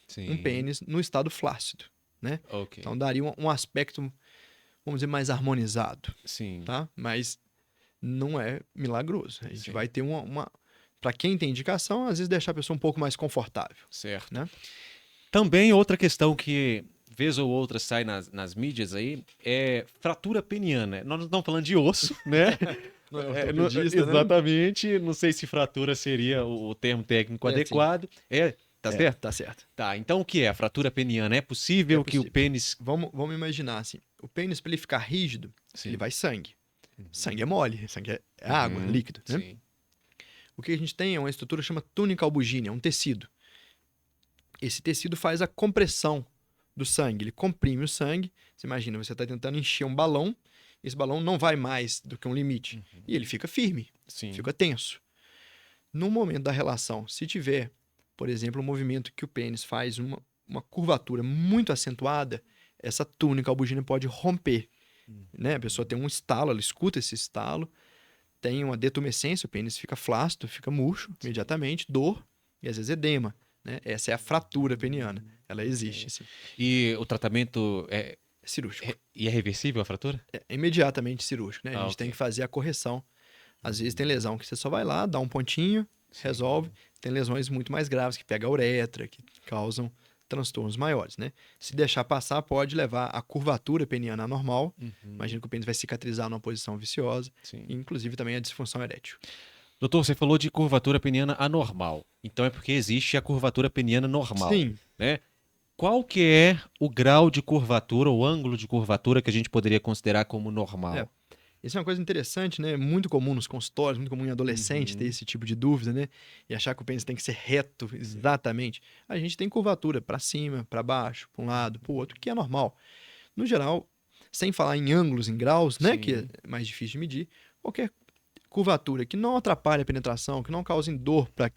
Sim. pênis no estado flácido, né? Ok. Então daria um aspecto, vamos dizer, mais harmonizado, Sim. tá? Mas não é milagroso. A gente Sim. vai ter para quem tem indicação, às vezes deixar a pessoa um pouco mais confortável, Certo. né? Também outra questão que vez ou outra sai nas mídias aí é fratura peniana. Nós não estamos falando de osso, né? Não é ortopedista, né? Exatamente. Não sei se fratura seria o termo técnico Sim. adequado. Tá certo? Tá certo. Tá. Então o que é a fratura peniana? É É possível que o possível. pênis. Vamos imaginar assim, o pênis, para ele ficar rígido, ele Sim. vai sangue. Sangue é mole, sangue é água, Uhum. líquido, né? Sim. O que a gente tem é uma estrutura que chama túnica albugínea, é um tecido. Esse tecido faz a compressão do sangue, ele comprime o sangue. Você imagina, você está tentando encher um balão, esse balão não vai mais do que um limite. E ele fica firme, Sim. fica tenso. No momento da relação, se tiver, por exemplo, um movimento que o pênis faz uma curvatura muito acentuada, essa túnica albugínea pode romper. Né? A pessoa tem um estalo, ela escuta esse estalo, tem uma detumescência, o pênis fica flácido, fica murcho imediatamente, dor e às vezes edema. Né? Essa é a fratura peniana. Ela existe, sim. E o tratamento É cirúrgico. e é reversível a fratura? É imediatamente cirúrgico, né? A gente Ok. tem que fazer a correção. Às vezes tem lesão que você só vai lá, dá um pontinho, resolve. Tem lesões muito mais graves que pega a uretra, que causam transtornos maiores, né? Se deixar passar, pode levar a curvatura peniana anormal. Imagina que o pênis vai cicatrizar numa posição viciosa, Sim. e inclusive também a disfunção erétil. Doutor, você falou de curvatura peniana anormal. Então é porque existe a curvatura peniana normal, Sim, né? Qual que é o grau de curvatura, o ângulo de curvatura que a gente poderia considerar como é. normal? Isso é uma coisa interessante, né? Muito comum nos consultórios, muito comum em adolescente ter Uhum. esse tipo de dúvida, né? E achar que o pênis tem que ser reto, exatamente. A gente tem curvatura para cima, para baixo, para um lado, para o outro, que é normal. No geral, sem falar em ângulos, em graus, né? Que Sim. é mais difícil de medir, qualquer curvatura que não atrapalhe a penetração, que não cause dor para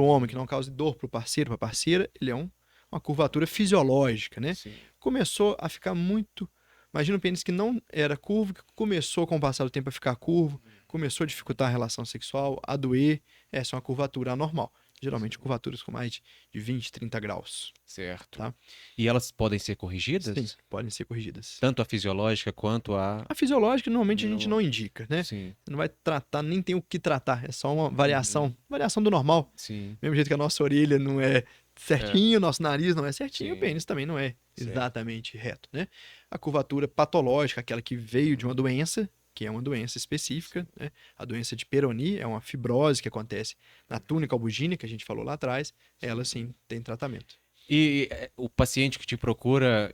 o homem, que não cause dor para o parceiro, para a parceira, ele é uma curvatura fisiológica, né? Sim. Começou a ficar muito. Imagina um pênis que não era curvo, que começou com o passar do tempo a ficar curvo, começou a dificultar a relação sexual, a doer. Essa é uma curvatura anormal. Geralmente curvaturas com mais de 20, 30 graus. Certo. Tá. E elas podem ser Sim, corrigidas? podem ser corrigidas. Tanto a fisiológica quanto a. A fisiológica, normalmente a gente não indica, né? Sim. Você não vai tratar, nem tem o que tratar. É só uma variação. Variação do normal. Sim. Mesmo jeito que a nossa orelha não é certinho, nosso nariz não é certinho, Sim. o pênis também não é Certo. exatamente reto, né? A curvatura patológica, aquela que veio de uma doença, que é uma doença específica, né? A doença de Peyronie é uma fibrose que acontece na túnica albugínica, que a gente falou lá atrás. Ela sim tem tratamento. E o paciente que te procura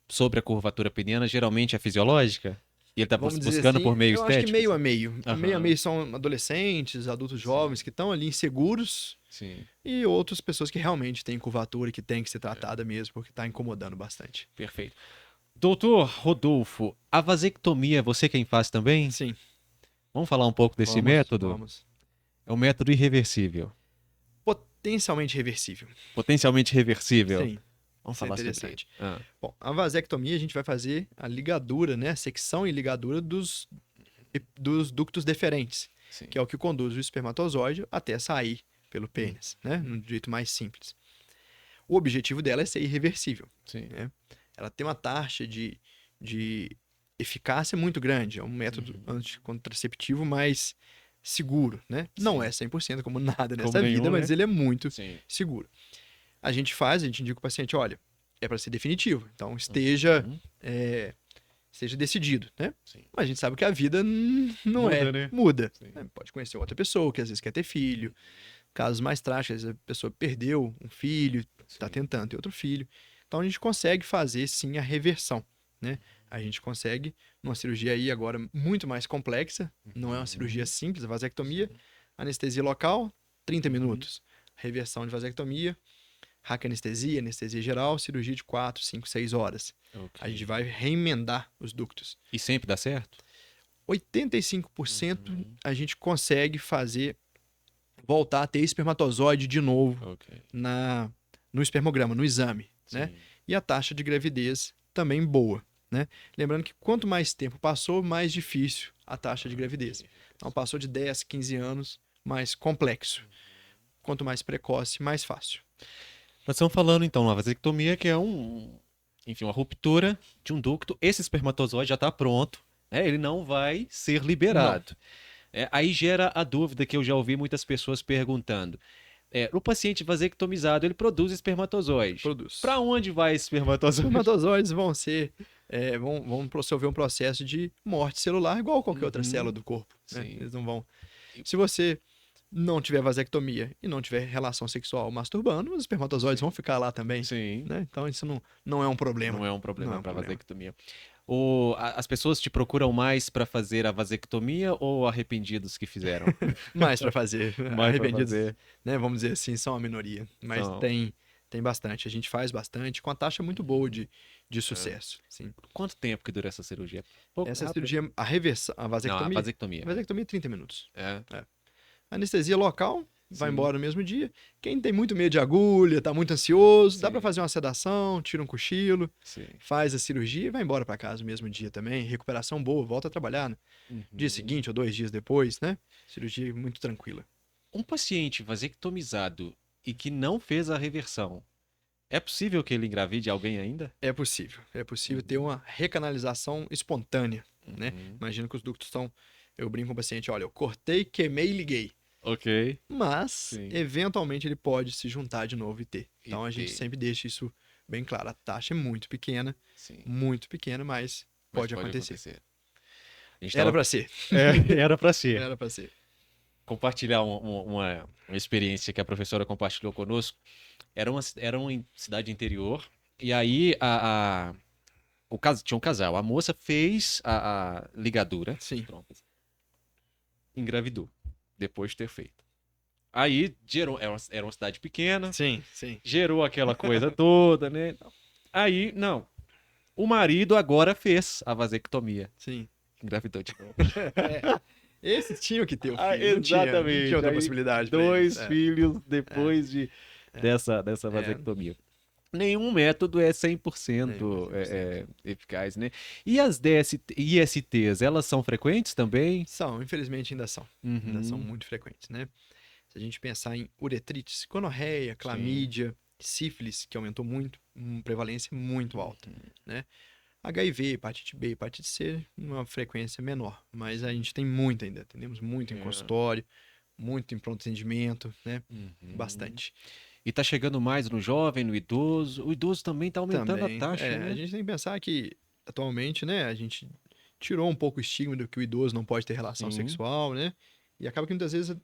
sobre a curvatura peniana geralmente é fisiológica? E ele tá Vamos dizer buscando assim, por meio eu acho que estético? meio a Assim? meio. Meio a Aham. meio são adolescentes, adultos jovens que estão ali inseguros Sim. e outras pessoas que realmente têm curvatura e que tem que ser tratada mesmo porque está incomodando bastante. Perfeito. Doutor Rodolfo, a vasectomia, você quem faz também? Sim, Vamos falar um pouco desse método? vamos. É um método irreversível. Potencialmente reversível. Potencialmente reversível. Sim, Vamos isso é falar sobre interessante. isso. Ah, Bom, a vasectomia a gente vai fazer a ligadura, né? A secção e ligadura dos ductos deferentes, sim. que é o que conduz o espermatozoide até sair pelo pênis, né? No jeito mais simples. O objetivo dela é ser irreversível. Sim. Né? Ela tem uma taxa de eficácia muito grande. É um método anticontraceptivo mais seguro, né? Não é 100% como nada nessa Como vida, nenhum, mas né? ele é muito Sim. seguro. A gente indica o paciente, olha, é para ser definitivo, então esteja decidido, né? Sim. Mas a gente sabe que a vida não Muda, é, né? muda. Sim. Pode conhecer outra pessoa que às vezes quer ter filho, casos mais trágicos, às vezes a pessoa perdeu um filho, está Sim. tentando ter outro filho. Então a gente consegue fazer sim a reversão, né? A gente consegue, numa cirurgia aí agora muito mais complexa, não é uma cirurgia simples, a vasectomia, anestesia local, 30 minutos. Reversão de vasectomia, raquianestesia, anestesia geral, cirurgia de 4, 5, 6 horas. Ok. A gente vai reemendar os ductos. E sempre dá certo? 85% a gente consegue fazer voltar a ter espermatozoide de novo Ok. no espermograma, no exame, né? Sim. E a taxa de gravidez também boa, né? Lembrando que quanto mais tempo passou, mais difícil a taxa de gravidez. Então passou de 10, 15 anos, mais complexo. Quanto mais precoce, mais fácil. Nós estamos falando então na vasectomia, que é enfim, uma ruptura de um ducto. Esse espermatozoide já está pronto, né? Ele não vai ser liberado. Aí gera a dúvida que eu já ouvi muitas pessoas perguntando. O paciente vasectomizado, ele produz espermatozoide. Produz. Para onde vai esse Os espermatozoide? espermatozoides vão ser vão sofrer um processo de morte celular igual qualquer outra célula do corpo, né? Sim. Eles não vão. Se você não tiver vasectomia e não tiver relação sexual masturbando, os espermatozoides vão ficar lá também, Sim. né? Então isso não é um problema. Não é um problema Não é um para problema. vasectomia. As pessoas te procuram mais para fazer a vasectomia ou arrependidos que fizeram? Mais para fazer. Mais pra Arrependidos, fazer. né? Vamos dizer assim, são a minoria. Mas São. tem bastante. A gente faz bastante, com a taxa muito boa de sucesso. Sim. Quanto tempo que dura essa cirurgia? Pouco, Essa rápido. cirurgia, a reversão, a Não, a vasectomia. vasectomia. A vasectomia é 30 minutos. É. Anestesia local, vai Sim. embora no mesmo dia. Quem tem muito medo de agulha, tá muito ansioso, dá Sim. para fazer uma sedação, tira um cochilo, Sim. faz a cirurgia e vai embora para casa no mesmo dia também. Recuperação boa, volta a trabalhar no dia seguinte ou 2 dias depois, né? Cirurgia muito tranquila. Um paciente vasectomizado e que não fez a reversão, é possível que ele engravide alguém ainda? É possível ter uma recanalização espontânea, né? Imagina que os ductos estão, eu brinco com o paciente, olha, eu cortei, queimei e liguei. Ok. Mas, Sim. eventualmente, ele pode se juntar de novo e ter. E Então, a gente ter. sempre deixa isso bem claro. A taxa é muito pequena, Sim. mas Mas pode acontecer. A gente Era tava- para ser. Era para ser. Era para ser. Compartilhar uma experiência que a professora compartilhou conosco. Era uma cidade interior. E aí Tinha um casal. A moça fez a ligadura. Sim. Trompas, engravidou. Depois de ter feito. Aí gerou. Era uma cidade pequena. Sim, sim. Gerou aquela coisa toda, né? Aí, não. O marido agora fez a vasectomia. Sim. Engravidou de novo. Esses tinham que ter o filho. Ah, Não exatamente. tinha outra Aí, possibilidade pra dois eles. filhos depois dessa É. vasectomia. Nenhum método é 100% eficaz, né? E as ISTs, elas são frequentes também? São, infelizmente ainda são. Ainda são Uhum. muito frequentes, né? Se a gente pensar em uretrites, gonorreia, clamídia, sífilis, que aumentou muito, prevalência muito alta, né? HIV, hepatite B, hepatite C, uma frequência menor, mas a gente tem muito ainda, temos muito em consultório, muito em pronto atendimento, né? Bastante. E tá chegando mais no jovem, no idoso. O idoso também tá aumentando a Também, taxa, né? a gente tem que pensar que atualmente, né, a gente tirou um pouco o estigma do que o idoso não pode ter relação Sim. sexual, né? E acaba que muitas vezes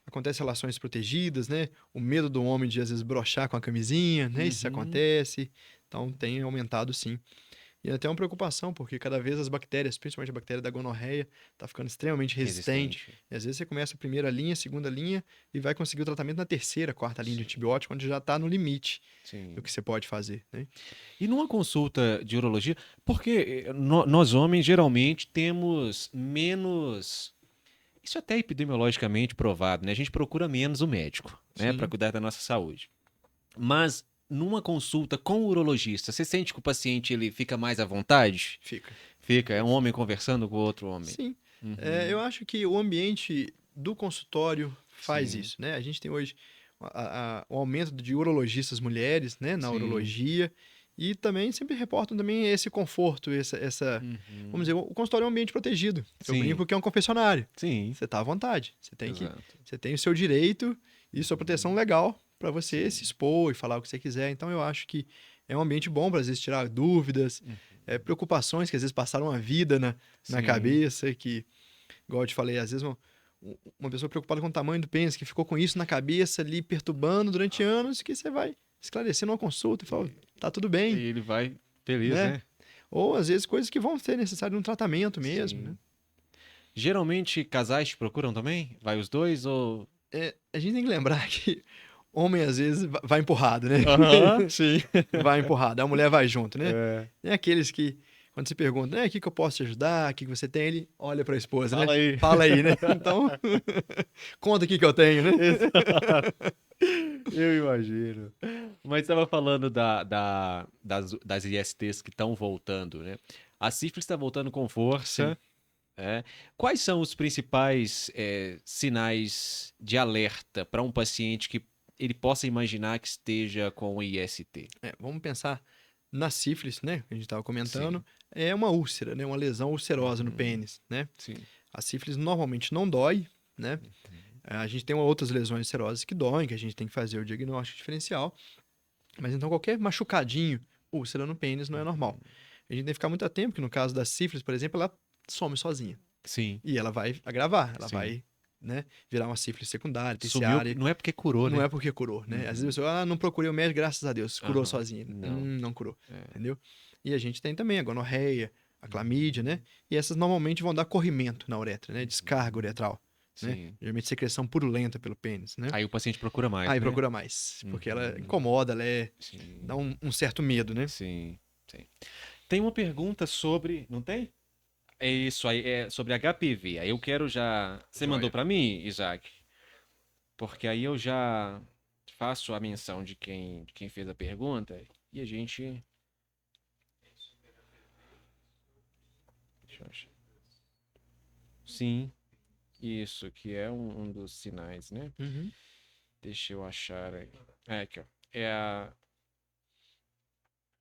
acontece relações protegidas, né? O medo do homem de às vezes broxar com a camisinha, né? Isso acontece. Então tem aumentado sim. E até uma preocupação, porque cada vez as bactérias, principalmente a bactéria da gonorreia, tá ficando extremamente resistente. E às vezes você começa a primeira linha, segunda linha e vai conseguir o tratamento na terceira, quarta linha de antibiótico, onde já tá no limite Sim. do que você pode fazer, né? E numa consulta de urologia, porque nós homens geralmente temos menos. Isso até é epidemiologicamente provado, né? A gente procura menos o médico, né, para Sim. cuidar da nossa saúde. Mas numa consulta com o urologista, você sente que o paciente ele fica mais à vontade? Fica. Fica, é um homem conversando com outro homem. Sim. Uhum. Eu acho que o ambiente do consultório faz Sim. isso, né? A gente tem hoje o aumento de urologistas mulheres, né, na Sim. urologia, e também sempre reportam também esse conforto, vamos dizer, o consultório é um ambiente protegido. Eu Sim. brinco que é um confessionário. Sim. Você tá à vontade. Exato. Você tem o seu direito e sua proteção legal para você se expor e falar o que você quiser. Então eu acho que é um ambiente bom para às vezes tirar dúvidas, preocupações que às vezes passaram a vida na Sim. cabeça, que, igual eu te falei, às vezes uma pessoa preocupada com o tamanho do pênis, que ficou com isso na cabeça ali, perturbando durante anos, que você vai esclarecer numa consulta e fala, tá tudo E bem, ele vai feliz, né? né? Ou às vezes coisas que vão ser necessárias num tratamento mesmo, Sim. né? Geralmente casais te procuram também? Vai os dois ou. A gente tem que lembrar que homem às vezes vai empurrado, né? Sim. Vai empurrado, a mulher vai junto, né? É. Tem aqueles que, quando se pergunta, o que eu posso te ajudar? O que você tem? Ele olha pra esposa, Fala né? aí. Fala aí, né? Então, conta o que eu tenho, né? Eu imagino. Mas estava falando das ISTs que estão voltando, né? A sífilis está voltando com força. Quais são os principais sinais de alerta para um paciente que ele possa imaginar que esteja com IST? Vamos pensar na sífilis, né? Que a gente estava comentando. É uma úlcera, né? Uma lesão ulcerosa no pênis, né? Sim. A sífilis normalmente não dói, né? A gente tem outras lesões ulcerosas que doem, que a gente tem que fazer o diagnóstico diferencial. Mas então qualquer machucadinho, úlcera no pênis não é normal. A gente tem que ficar muito atento, porque no caso da sífilis, por exemplo, ela some sozinha. Sim. E ela vai agravar, ela Sim. vai, né, virar uma sífilis secundária, Sumiu, terciária. não é porque curou, Não né? é porque curou, né? Às vezes a pessoa, não procurei o médico, graças a Deus, curou sozinha. Não. Não curou, entendeu? E a gente tem também a gonorreia, a clamídia, né? E essas normalmente vão dar corrimento na uretra, né? Descarga uretral, né? Sim. Geralmente secreção purulenta pelo pênis, né? Aí o paciente procura mais, Aí né? procura mais, porque ela incomoda, ela Sim. dá um certo medo, né? Sim. Tem uma pergunta sobre... Não tem? É isso aí, é sobre HPV. Aí eu quero já... Você mandou para mim, Isaac? Porque aí eu já faço a menção de quem fez a pergunta e a gente... Deixa eu achar. Sim, isso, que é um dos sinais, né? Uhum. Deixa eu achar aqui. Aqui, ó. É a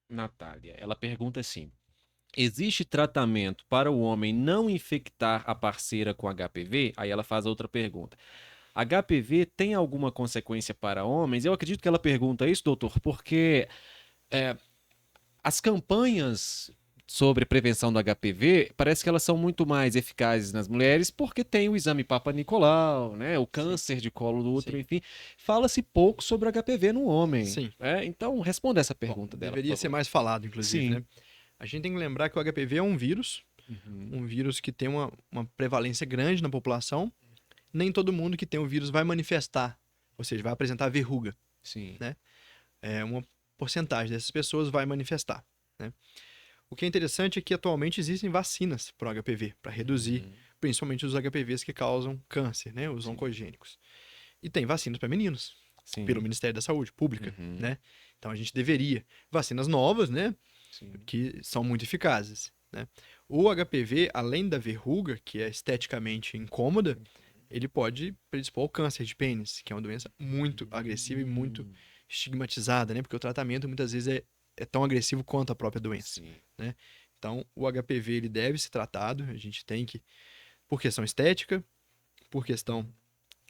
Natália. Ela pergunta assim: existe tratamento para o homem não infectar a parceira com HPV? Aí ela faz outra pergunta. HPV tem alguma consequência para homens? Eu acredito que ela pergunta isso, doutor, porque as campanhas sobre prevenção do HPV, parece que elas são muito mais eficazes nas mulheres porque tem o exame Papa Nicolau, né? O câncer de colo do útero, enfim. Fala-se pouco sobre HPV no homem. Sim. Então, responda essa pergunta dela, Deveria por ser favor. mais falado, inclusive, Sim. né? A gente tem que lembrar que o HPV é um vírus que tem uma prevalência grande na população. Nem todo mundo que tem o vírus vai manifestar, ou seja, vai apresentar verruga. Sim. Né? Uma porcentagem dessas pessoas vai manifestar. Né? O que é interessante é que atualmente existem vacinas para o HPV, para reduzir, principalmente os HPVs que causam câncer, né? Os oncogênicos. E tem vacinas para meninos, Sim. pelo Ministério da Saúde Pública, né? Então a gente deveria. Vacinas novas, né? Sim. Que são muito eficazes, né? O HPV, além da verruga, que é esteticamente incômoda, ele pode predispor ao câncer de pênis, que é uma doença muito agressiva e muito estigmatizada, né? Porque o tratamento muitas vezes é tão agressivo quanto a própria doença, Sim. né? Então, o HPV ele deve ser tratado, a gente tem que, por questão estética, por questão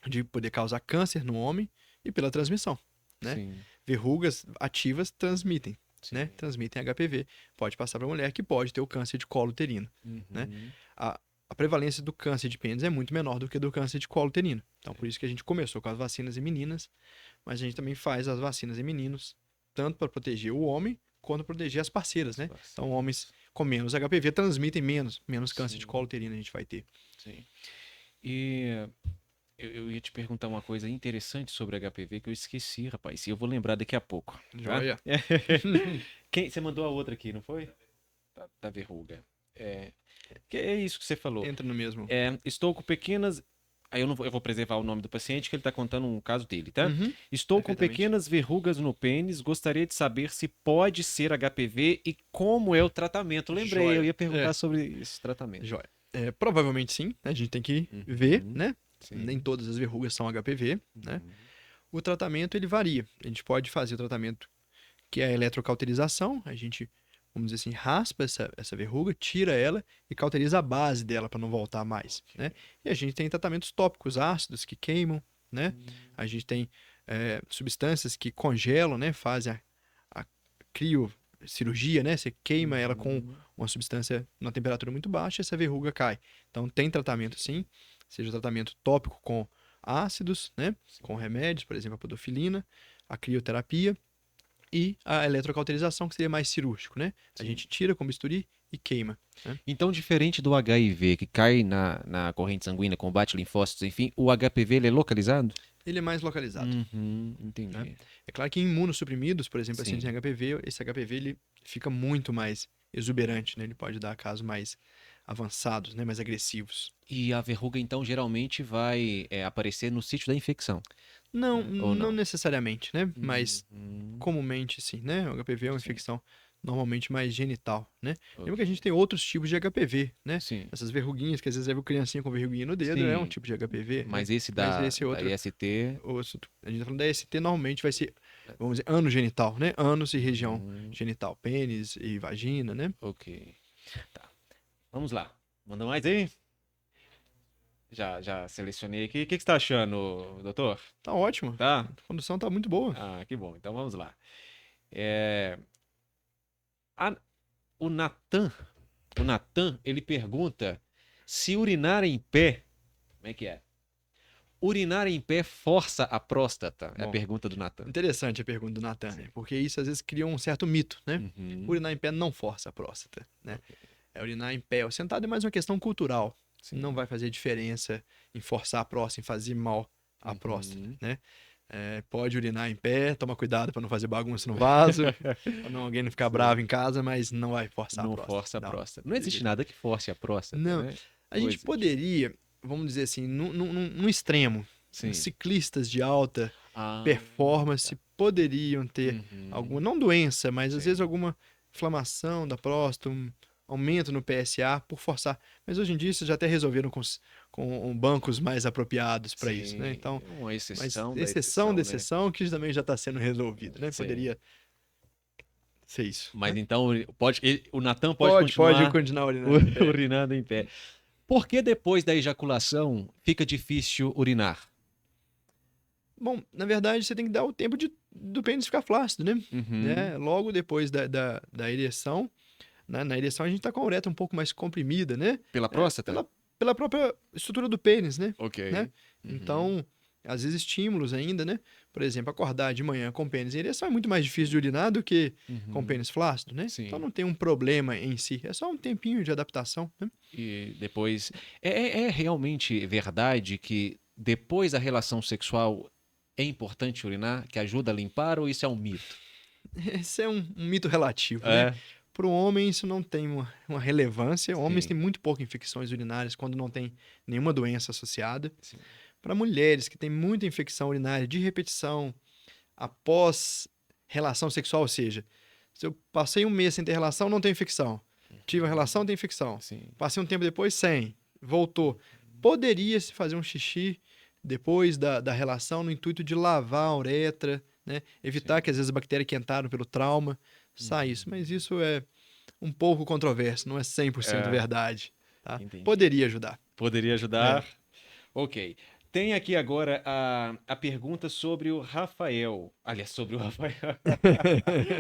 de poder causar câncer no homem e pela transmissão, né? Sim. Verrugas ativas transmitem, Sim. né? Transmitem HPV. Pode passar para a mulher que pode ter o câncer de colo uterino, né? A prevalência do câncer de pênis é muito menor do que do câncer de colo uterino. Então, por isso que a gente começou com as vacinas em meninas, mas a gente também faz as vacinas em meninos, tanto para proteger o homem, quanto para proteger as parceiras, né? Então, homens com menos HPV transmitem menos câncer de colo uterino a gente vai ter. Sim. E eu ia te perguntar uma coisa interessante sobre HPV que eu esqueci, rapaz. E eu vou lembrar daqui a pouco. Tá? Joia. Você mandou a outra aqui, não foi? Da verruga. Que é isso que você falou. Entra no mesmo. Estou com pequenas. Aí eu vou preservar o nome do paciente, que ele está contando um caso dele, tá? Estou com pequenas verrugas no pênis. Gostaria de saber se pode ser HPV e como é o tratamento. Lembrei, Joia. eu ia perguntar sobre esse tratamento. Joia. Provavelmente sim, né? A gente tem que ver, né? Sim. Nem todas as verrugas são HPV, né? O tratamento, ele varia. A gente pode fazer o tratamento que é a eletrocauterização. A gente, vamos dizer assim, raspa essa verruga, tira ela e cauteriza a base dela para não voltar mais, né? E a gente tem tratamentos tópicos ácidos que queimam, né? A gente tem substâncias que congelam, né? Fazem a criocirurgia, né? Você queima ela com uma substância numa temperatura muito baixa e essa verruga cai. Então tem tratamento sim, seja tratamento tópico com ácidos, né? Com remédios, por exemplo, a podofilina, a crioterapia e a eletrocauterização, que seria mais cirúrgico, né? A gente tira com bisturi e queima. Né? Então, diferente do HIV, que cai na corrente sanguínea, combate linfócitos, enfim, o HPV ele é localizado? Ele é mais localizado. Entendi. Né? É claro que em imunossuprimidos, por exemplo, Sim. pacientes em HPV, esse HPV ele fica muito mais exuberante, né? Ele pode dar casos mais avançados, né? Mais agressivos. E a verruga, então, geralmente vai aparecer no sítio da infecção? Não, Ou não não? necessariamente, né? Mas comumente sim, né? O HPV é uma infecção normalmente mais genital, né? Lembra que a gente tem outros tipos de HPV, né? Sim. Essas verruguinhas, que às vezes é criancinha com verruguinha no dedo, é um tipo de HPV. Mas né? esse outro, da IST... a gente tá falando da IST, normalmente vai ser, vamos dizer, ânus genital, né? Ânus e região genital, pênis e vagina, né? Ok. Tá. Vamos lá. Manda mais aí? Já selecionei aqui. O que você tá achando, doutor? Tá ótimo. Tá? A condução tá muito boa. Ah, que bom. Então vamos lá. O Natan, ele pergunta se urinar em pé, como é que é? Urinar em pé força a próstata? É a Bom. pergunta do Natan. Interessante a pergunta do Natan, né? Porque isso às vezes cria um certo mito, né? Urinar em pé não força a próstata, né? Urinar em pé ou sentado é mais uma questão cultural. Não vai fazer diferença em forçar a próstata, em fazer mal à próstata, né? Pode urinar em pé, toma cuidado para não fazer bagunça no vaso, para alguém não ficar bravo em casa, mas não vai forçar a Não próstata. força a próstata. Não existe nada que force a próstata, Não. né? A gente poderia, vamos dizer assim, num extremo, ciclistas de alta performance poderiam ter alguma, não doença, mas às vezes alguma inflamação da próstata, um aumento no PSA por forçar. Mas hoje em dia isso já até resolveram com bancos mais apropriados para isso, né? Então, uma exceção mas da exceção da né? exceção que também já está sendo resolvida, né? Sim. Poderia ser isso. Mas né? então o Natan pode continuar urinando em pé. urinando em pé. Por que depois da ejaculação fica difícil urinar? Bom, na verdade, você tem que dar o tempo do pênis ficar flácido, né? Logo depois da ereção, né? Na ereção a gente tá com a uretra um pouco mais comprimida, né? Pela próstata? Pela própria estrutura do pênis, né? Ok. Né? Então, às vezes, estímulos ainda, né? Por exemplo, acordar de manhã com pênis em ereção é muito mais difícil de urinar do que com pênis flácido, né? Sim. Então não tem um problema em si, é só um tempinho de adaptação, né? E depois. É realmente verdade que depois da relação sexual é importante urinar, que ajuda a limpar, ou isso é um mito? Esse é um mito relativo, né? É. Para o homem, isso não tem uma relevância. Homens Sim. têm muito pouco infecções urinárias quando não tem nenhuma doença associada. Sim. Para mulheres que têm muita infecção urinária de repetição após relação sexual, ou seja, se eu passei um mês sem ter relação, não tem infecção. Tive uma relação, tem infecção. Sim. Passei um tempo depois, sem. Voltou. Poderia-se fazer um xixi depois da relação no intuito de lavar a uretra, né? Evitar que às vezes a bactéria que entraram pelo trauma saia isso. Mas isso é um pouco controverso, não é 100% É. verdade. Tá? Entendi. Poderia ajudar. Poderia ajudar? Ok. Tem aqui agora a pergunta sobre o Rafael. Aliás, sobre o Rafael.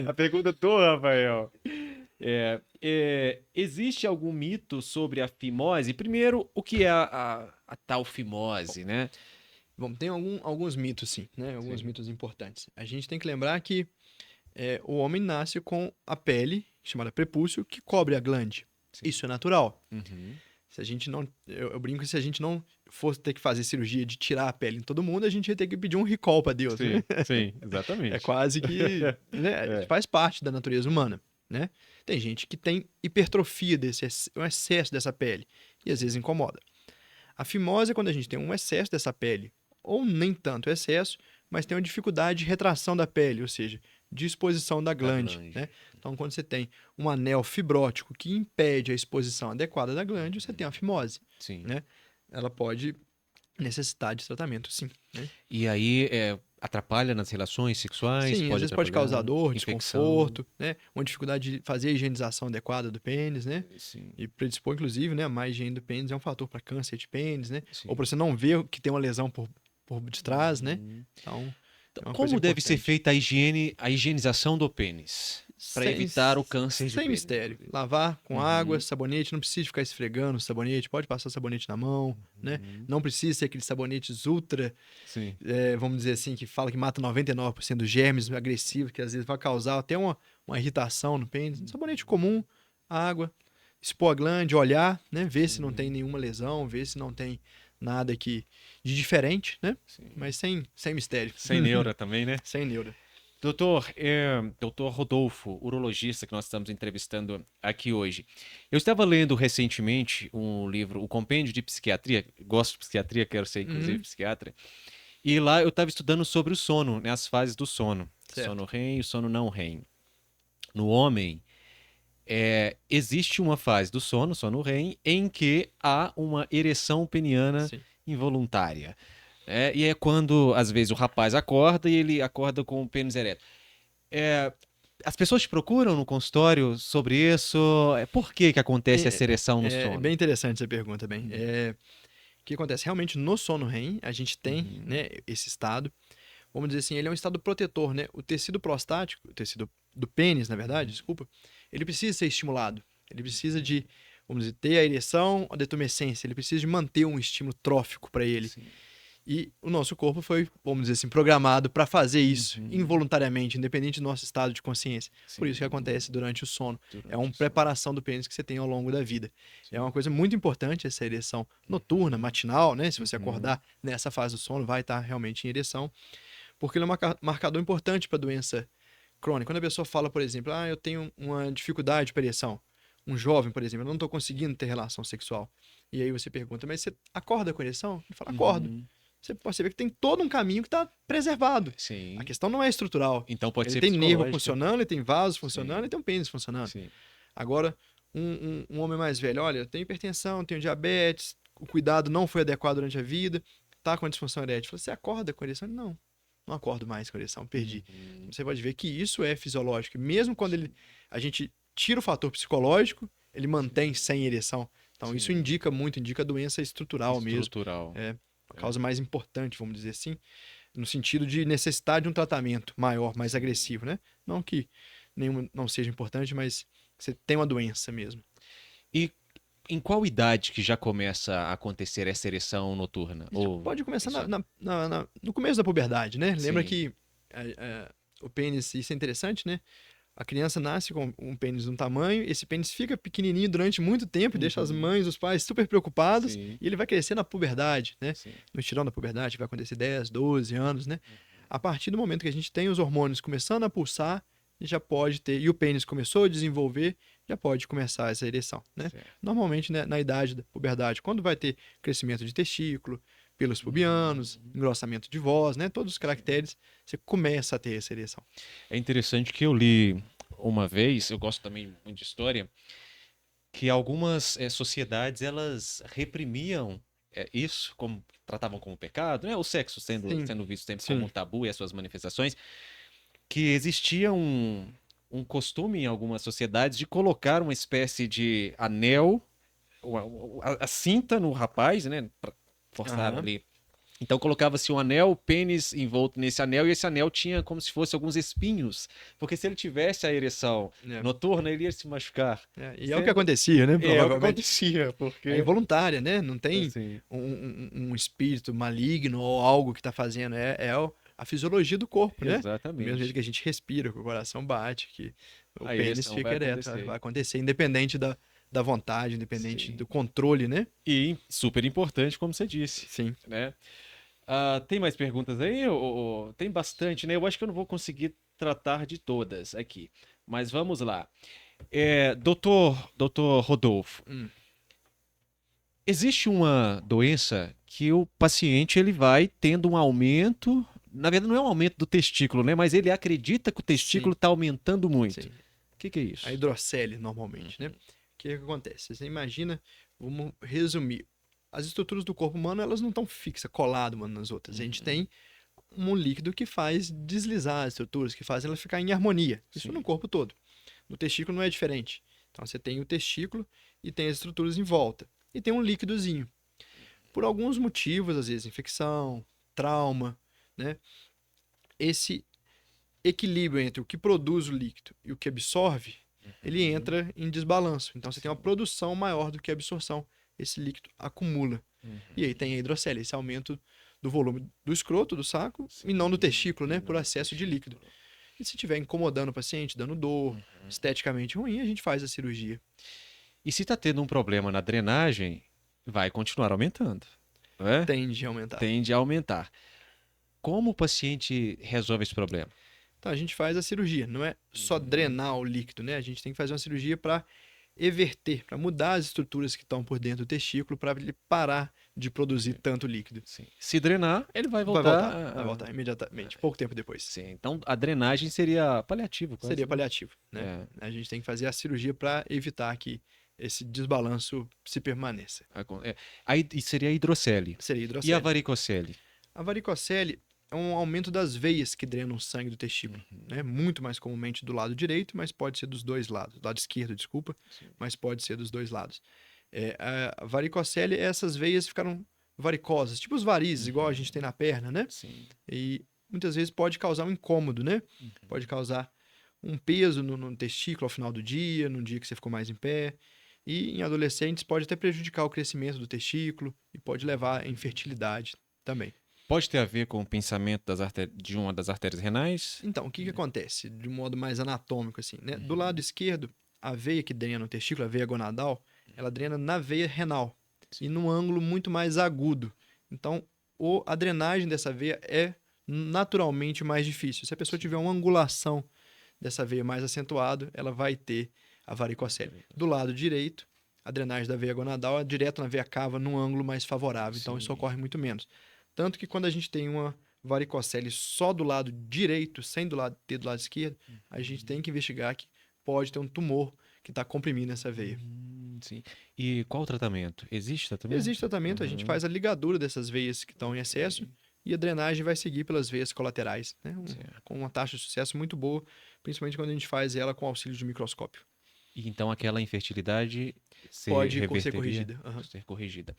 A pergunta do Rafael. Existe algum mito sobre a fimose? Primeiro, o que é a tal fimose, né? Bom, tem alguns mitos, sim, né? Alguns Sim. mitos importantes. A gente tem que lembrar que o homem nasce com a pele, chamada prepúcio, que cobre a glande. Sim. Isso é natural. Uhum. Se a gente não. Eu brinco que se a gente não fosse ter que fazer cirurgia de tirar a pele em todo mundo, a gente ia ter que pedir um recall para Deus, né? Sim, exatamente. É quase que. Né? Faz parte da natureza humana, né? Tem gente que tem hipertrofia um excesso dessa pele e às vezes incomoda. A fimose é quando a gente tem um excesso dessa pele, ou nem tanto excesso, mas tem uma dificuldade de retração da pele, ou seja, de exposição da glande, né? Então, quando você tem um anel fibrótico que impede a exposição adequada da glande, você tem a fimose, Sim. né? Ela pode necessitar de tratamento, sim, né? E aí atrapalha nas relações sexuais? Sim, às vezes pode atrapalhar causar dor, infecção. desconforto, né? Uma dificuldade de fazer a higienização adequada do pênis, né? Sim. E predispor, inclusive, né? A má higiene do pênis é um fator para câncer de pênis, né? Sim. Ou para você não ver que tem uma lesão por detrás, né? Então, é uma coisa Como deve ser importante. feita a higienização do pênis? Para Sem- evitar o câncer de Sem pênis. mistério. Lavar com água, sabonete, não precisa ficar esfregando o sabonete, pode passar sabonete na mão, né? Não precisa ser aqueles sabonetes ultra, Sim. vamos dizer assim, que fala que mata 99% dos germes agressivos, que às vezes vai causar até uma irritação no pênis. Sabonete comum, água, expor a glande, olhar, né? Ver se não tem nenhuma lesão, ver se não tem nada de diferente, né? Sim. Mas sem mistério. Sem neura também, né? Sem neura. Doutor Rodolfo, urologista que nós estamos entrevistando aqui hoje. Eu estava lendo recentemente um livro, o Compêndio de Psiquiatria. Gosto de psiquiatria, quero ser inclusive psiquiatra. E lá eu estava estudando sobre o sono, né, as fases do sono. Certo. Sono REM e sono não REM. No homem, existe uma fase do sono REM, em que há uma ereção peniana Sim. involuntária. E é quando, às vezes, o rapaz acorda e ele acorda com o pênis ereto. As pessoas te procuram no consultório sobre isso? Por que acontece essa ereção no É sono? bem interessante essa pergunta, bem. O que acontece? Realmente, no sono REM, a gente tem né, esse estado. Vamos dizer assim, ele é um estado protetor, né? O tecido prostático, o tecido do pênis, na verdade, desculpa, ele precisa ser estimulado. Ele precisa de, vamos dizer, ter a ereção, a detumescência. Ele precisa de manter um estímulo trófico para ele. Sim. E o nosso corpo foi, vamos dizer assim, programado para fazer isso involuntariamente, independente do nosso estado de consciência. Sim. Por isso que acontece durante o sono. Durante É uma preparação do pênis que você tem ao longo da vida. É uma coisa muito importante essa ereção noturna, matinal, né? Se você acordar nessa fase do sono, vai estar realmente em ereção, porque ele é um marcador importante para doença crônica. Quando a pessoa fala, por exemplo, eu tenho uma dificuldade para ereção. Um jovem, por exemplo, eu não estou conseguindo ter relação sexual. E aí você pergunta, mas você acorda com ereção? Ele fala, acordo. Você pode ver que tem todo um caminho que está preservado. Sim. A questão não é estrutural. Então pode ser ele tem nervo psicológico. funcionando, ele tem vaso funcionando, ele tem um pênis funcionando. Sim. Agora, um homem mais velho, olha, eu tenho hipertensão, tenho diabetes, o cuidado não foi adequado durante a vida, tá com a disfunção erétil. Você acorda com ereção? Não acordo mais com ereção, perdi. Você pode ver que isso é fisiológico. Mesmo quando a gente tira o fator psicológico, ele mantém sem ereção. Então, isso indica doença estrutural mesmo. A causa mais importante, vamos dizer assim, no sentido de necessidade de um tratamento maior, mais agressivo, né? Não que nenhum não seja importante, mas você tem uma doença mesmo. E Em qual idade que já começa a acontecer essa ereção noturna? Isso Ou pode começar isso... no começo da puberdade, né? Lembra Sim, que o pênis, isso é interessante, né? A criança nasce com um pênis de um tamanho, esse pênis fica pequenininho durante muito tempo e deixa as Uhum. mães, os pais super preocupados, Sim, e ele vai crescer na puberdade, né? sim. No estirão da puberdade, que vai acontecer 10, 12 anos, né? A partir do momento que a gente tem os hormônios começando a pulsar, já pode ter, e o pênis começou a desenvolver, já pode começar essa ereção, né? Certo. Normalmente, né, na idade da puberdade, quando vai ter crescimento de testículo, pelos pubianos, engrossamento de voz, né? Todos os caracteres, você começa a ter essa ereção. É interessante que eu li uma vez, eu gosto também muito de história, que algumas sociedades elas reprimiam isso, como tratavam como pecado, né? O sexo Sim, sendo visto sempre como sim. um tabu e as suas manifestações, que existia um costume em algumas sociedades de colocar uma espécie de anel, a cinta no rapaz, né? Pra forçar Aham. ali. Então colocava-se um anel, o pênis envolto nesse anel, e esse anel tinha como se fosse alguns espinhos. Porque se ele tivesse a ereção É. noturna, ele ia se machucar. E é o que Sendo... acontecia, né? É o que Provavelmente. acontecia, É porque. involuntária, né? Não tem Assim. um espírito maligno ou algo que tá fazendo. A fisiologia do corpo, né? Do mesmo jeito Exatamente. que a gente respira, que o coração bate, que o A pênis ereção vai fica ereto. acontecer. Vai acontecer, independente da vontade, independente Sim. do controle, né? E super importante, como você disse, Sim. né? Tem mais perguntas aí? Tem bastante, né? Eu acho que eu não vou conseguir tratar de todas aqui. Mas vamos lá. Doutor Rodolfo, Hum, existe uma doença que o paciente ele vai tendo um aumento, na verdade não é um aumento do testículo, né? Mas ele acredita que o testículo sim, está aumentando muito. sim. O que é A isso? hidrocele, normalmente, né? O que acontece? Você imagina, vamos resumir. As estruturas do corpo humano, elas não estão fixas, coladas umas nas outras. A gente Uhum. tem um líquido que faz deslizar as estruturas, que faz elas ficar em harmonia. Isso no Sim, corpo todo. No testículo não é diferente. Então você tem o testículo e tem as estruturas em volta. E tem um líquidozinho. Por alguns motivos, às vezes infecção, trauma, né? Esse equilíbrio entre o que produz o líquido e o que absorve, ele uhum, entra em desbalanço. Então você tem uma sim, produção maior do que a absorção. Esse líquido acumula. E aí uhum, tem a hidrocele, esse aumento do volume do escroto, do saco, e não do sim, testículo, e né? Por não do excesso de líquido. testículo. E se estiver incomodando o paciente, dando dor, Uhum. esteticamente ruim, a gente faz a cirurgia. E se está tendo um problema na drenagem, vai continuar aumentando, não é? Tende a aumentar. Tende a aumentar. Como o paciente resolve esse problema? Então a gente faz a cirurgia, não é só Uhum, drenar o líquido, né? A gente tem que fazer uma cirurgia para everter, para mudar as estruturas que estão por dentro do testículo, para ele parar de produzir sim, tanto líquido. sim. Se drenar, ele vai voltar. Vai voltar imediatamente, pouco tempo depois. Sim, então a drenagem seria paliativo, quase, Seria né? paliativo, né? É, A gente tem que fazer a cirurgia para evitar que esse desbalanço se permaneça. Aí e seria a hidrocele. Seria E a hidrocele. varicocele? A varicocele é um aumento das veias que drenam o sangue do testículo, Uhum, né? Muito mais comumente do lado direito, mas pode ser dos dois lados. Do lado esquerdo, desculpa, sim. mas pode ser dos dois lados. A varicocele, essas veias ficaram varicosas, tipo os varizes, igual a gente tem Uhum, na perna, né? sim. E muitas vezes pode causar um incômodo, né? Uhum. Pode causar um peso no testículo ao final do dia, num dia que você ficou mais em pé. E em adolescentes pode até prejudicar o crescimento do testículo e pode levar à infertilidade também. Pode ter a ver com o pensamento de uma das artérias renais? Então, o que que acontece? De um modo mais anatômico, assim, né? Do lado Uhum, esquerdo, a veia que drena no testículo, a veia gonadal, ela drena na veia renal e sim, num ângulo muito mais agudo. Então, a drenagem dessa veia é naturalmente mais difícil. Se a pessoa sim. tiver uma angulação dessa veia mais acentuado, ela vai ter a varicocele. Do lado direito, a drenagem da veia gonadal é direto na veia cava num ângulo mais favorável, então isso Sim. ocorre muito menos. Tanto que quando a gente tem uma varicocele só do lado direito, sem ter do lado esquerdo, a gente tem que investigar que pode ter um tumor que está comprimindo essa veia. Sim. E qual o tratamento? Existe Existe tratamento? tratamento, a gente Uhum, faz a ligadura dessas veias que estão em excesso ok, e a drenagem vai seguir pelas veias colaterais, né? certo. Com uma taxa de sucesso muito boa, principalmente quando a gente faz ela com auxílio de microscópio. E então aquela infertilidade se Pode ser reverteria, corrigida. Aham. ser corrigida.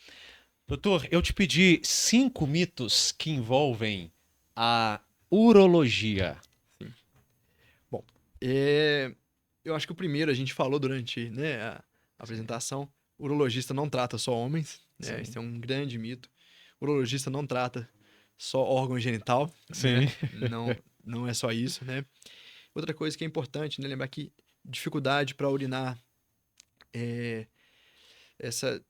Doutor, eu te pedi 5 mitos que envolvem a urologia. Sim. Bom, eu acho que o primeiro a gente falou durante, né, a Sim. apresentação, O urologista não trata só homens, né? Sim. Isso é um grande mito. O urologista não trata só órgão genital, Sim. né? Não é só isso, né? Outra coisa que é importante, né? Lembrar que dificuldade para urinar, essa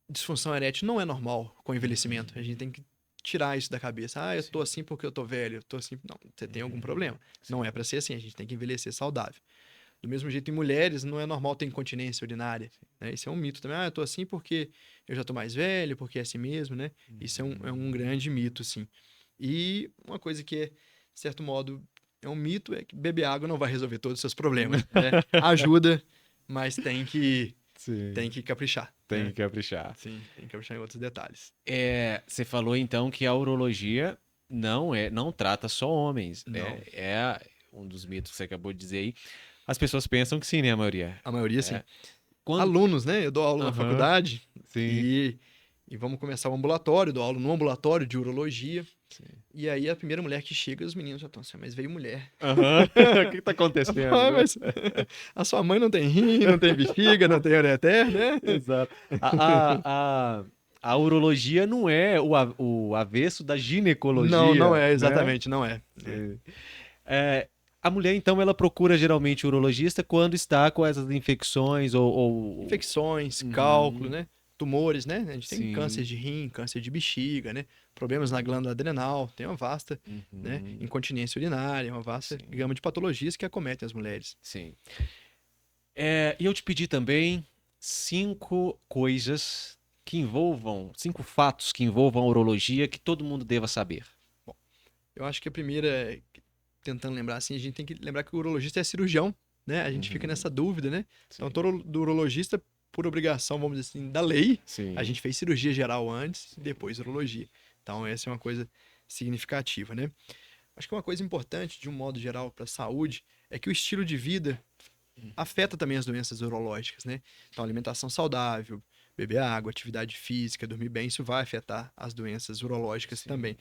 disfunção erétil não é normal com o envelhecimento. A gente tem que tirar isso da cabeça. Ah, eu tô assim porque eu tô velho, eu tô assim. Não, você tem algum problema. Não é para ser assim, a gente tem que envelhecer saudável. Do mesmo jeito, em mulheres, não é normal ter incontinência urinária, né? Isso é um mito também. Ah, eu tô assim porque eu já tô mais velho, porque é assim mesmo, né? Isso é um grande mito, sim. E uma coisa que é, de certo modo, é um mito é que beber água não vai resolver todos os seus problemas, né? Ajuda, mas Sim. tem que caprichar, Tem né? que caprichar. Sim, tem que caprichar em outros detalhes. Você falou então que a urologia não trata só homens. Não. É um dos mitos que você acabou de dizer aí. As pessoas pensam que sim, né, a maioria? A maioria, sim. É. Quando... Alunos, né? Eu dou aula na Aham, faculdade sim. e vamos começar o ambulatório, dou aula no ambulatório de urologia. Sim. E aí a primeira mulher que chega, os meninos já estão assim, mas veio mulher. Aham. O que tá acontecendo? Ah, mas a sua mãe não tem rim, não tem bexiga, não tem ureter, né? Exato. A urologia não é o avesso da Não ginecologia, é, né? exatamente, não é. Sim. A mulher, então, ela procura geralmente o urologista quando está com essas infecções ou... Infecções, cálculo, Uhum, né? Tumores, né? A gente tem câncer sim. de rim, câncer de bexiga, né? Problemas na glândula adrenal, tem uma vasta, né? Uhum, Incontinência urinária, uma vasta sim, gama de patologias que acometem as mulheres. sim. E eu te pedi também 5 fatos que envolvam a urologia que todo mundo deva saber. Eu acho que a primeira, tentando lembrar assim, a gente tem que lembrar que o urologista é cirurgião, né? A gente fica Uhum, nessa dúvida, né? sim, Então, todo do urologista, por obrigação, vamos dizer assim, da lei, a sim, gente fez cirurgia geral antes, depois urologia. Então, essa é uma coisa significativa, né? Acho que uma coisa importante, de um modo geral, para a saúde, é que o estilo de vida afeta também as doenças urológicas, né? Então, alimentação saudável, beber água, atividade física, dormir bem, isso vai afetar as doenças urológicas sim. também,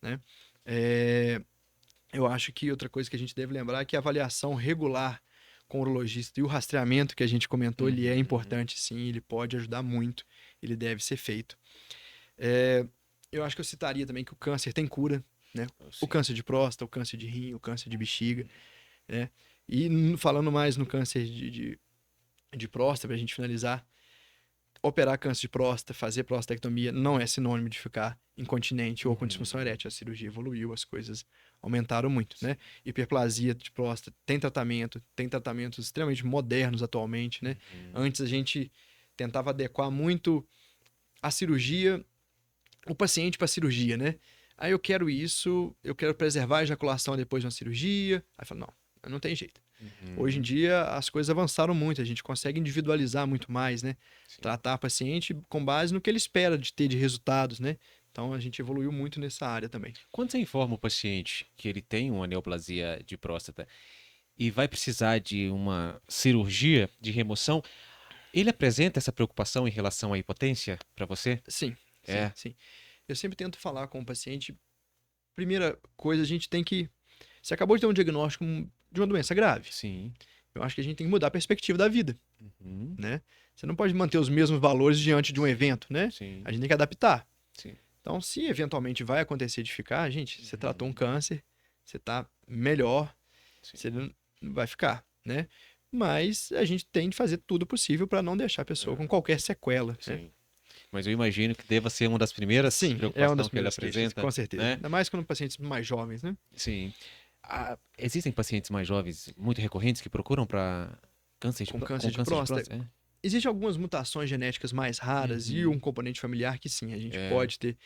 né? É, eu acho que outra coisa que a gente deve lembrar é que a avaliação regular com o urologista e o rastreamento que a gente comentou, ele é Uhum, importante, sim, ele pode ajudar muito, ele deve ser feito. É, eu acho que eu citaria também que o câncer tem cura, né? O sim. câncer de próstata, o câncer de rim, o câncer de bexiga, né? E falando mais no câncer de próstata, para a gente finalizar, operar câncer de próstata, fazer prostatectomia não é sinônimo de ficar incontinente ou com disfunção Uhum, erétil. A cirurgia evoluiu, as coisas aumentaram muito, né? Hiperplasia de próstata tem tratamentos extremamente modernos atualmente, né? uhum, Antes a gente tentava adequar muito a cirurgia, o paciente para a cirurgia, né? Aí eu quero isso, eu quero preservar a ejaculação depois de uma cirurgia. Aí fala, não tem jeito. Hoje em uhum, dia as coisas avançaram muito, a gente consegue individualizar muito mais, né? sim. Tratar o paciente com base no que ele espera de ter de resultados, né? Então a gente evoluiu muito nessa área também. Quando você informa o paciente que ele tem uma neoplasia de próstata e vai precisar de uma cirurgia de remoção, ele apresenta essa preocupação em relação à impotência para você? Sim, sim, É, sim. Eu sempre tento falar com o paciente. Primeira coisa, a gente tem que. Você acabou de ter um diagnóstico de uma doença grave. sim. Eu acho que a gente tem que mudar a perspectiva da vida, Uhum, né? Você não pode manter os mesmos valores diante de um evento, né? sim, A gente tem que adaptar. sim. Então, se eventualmente vai acontecer de ficar, gente, você tratou um Uhum, câncer, você tá melhor, sim, você não vai ficar, né? Mas a gente tem de fazer tudo possível para não deixar a pessoa com é, qualquer sequela, né? sim. Mas eu imagino que deva ser uma das primeiras Sim, é uma das preocupações que ele primeiras queixas, com apresenta, certeza. né? Ainda mais quando pacientes mais jovens, né? Sim. Existem pacientes mais jovens muito recorrentes que procuram para Com com câncer de câncer de próstata. próstata? Existem algumas mutações genéticas mais raras e um Uhum. componente familiar que sim, a gente É, pode ter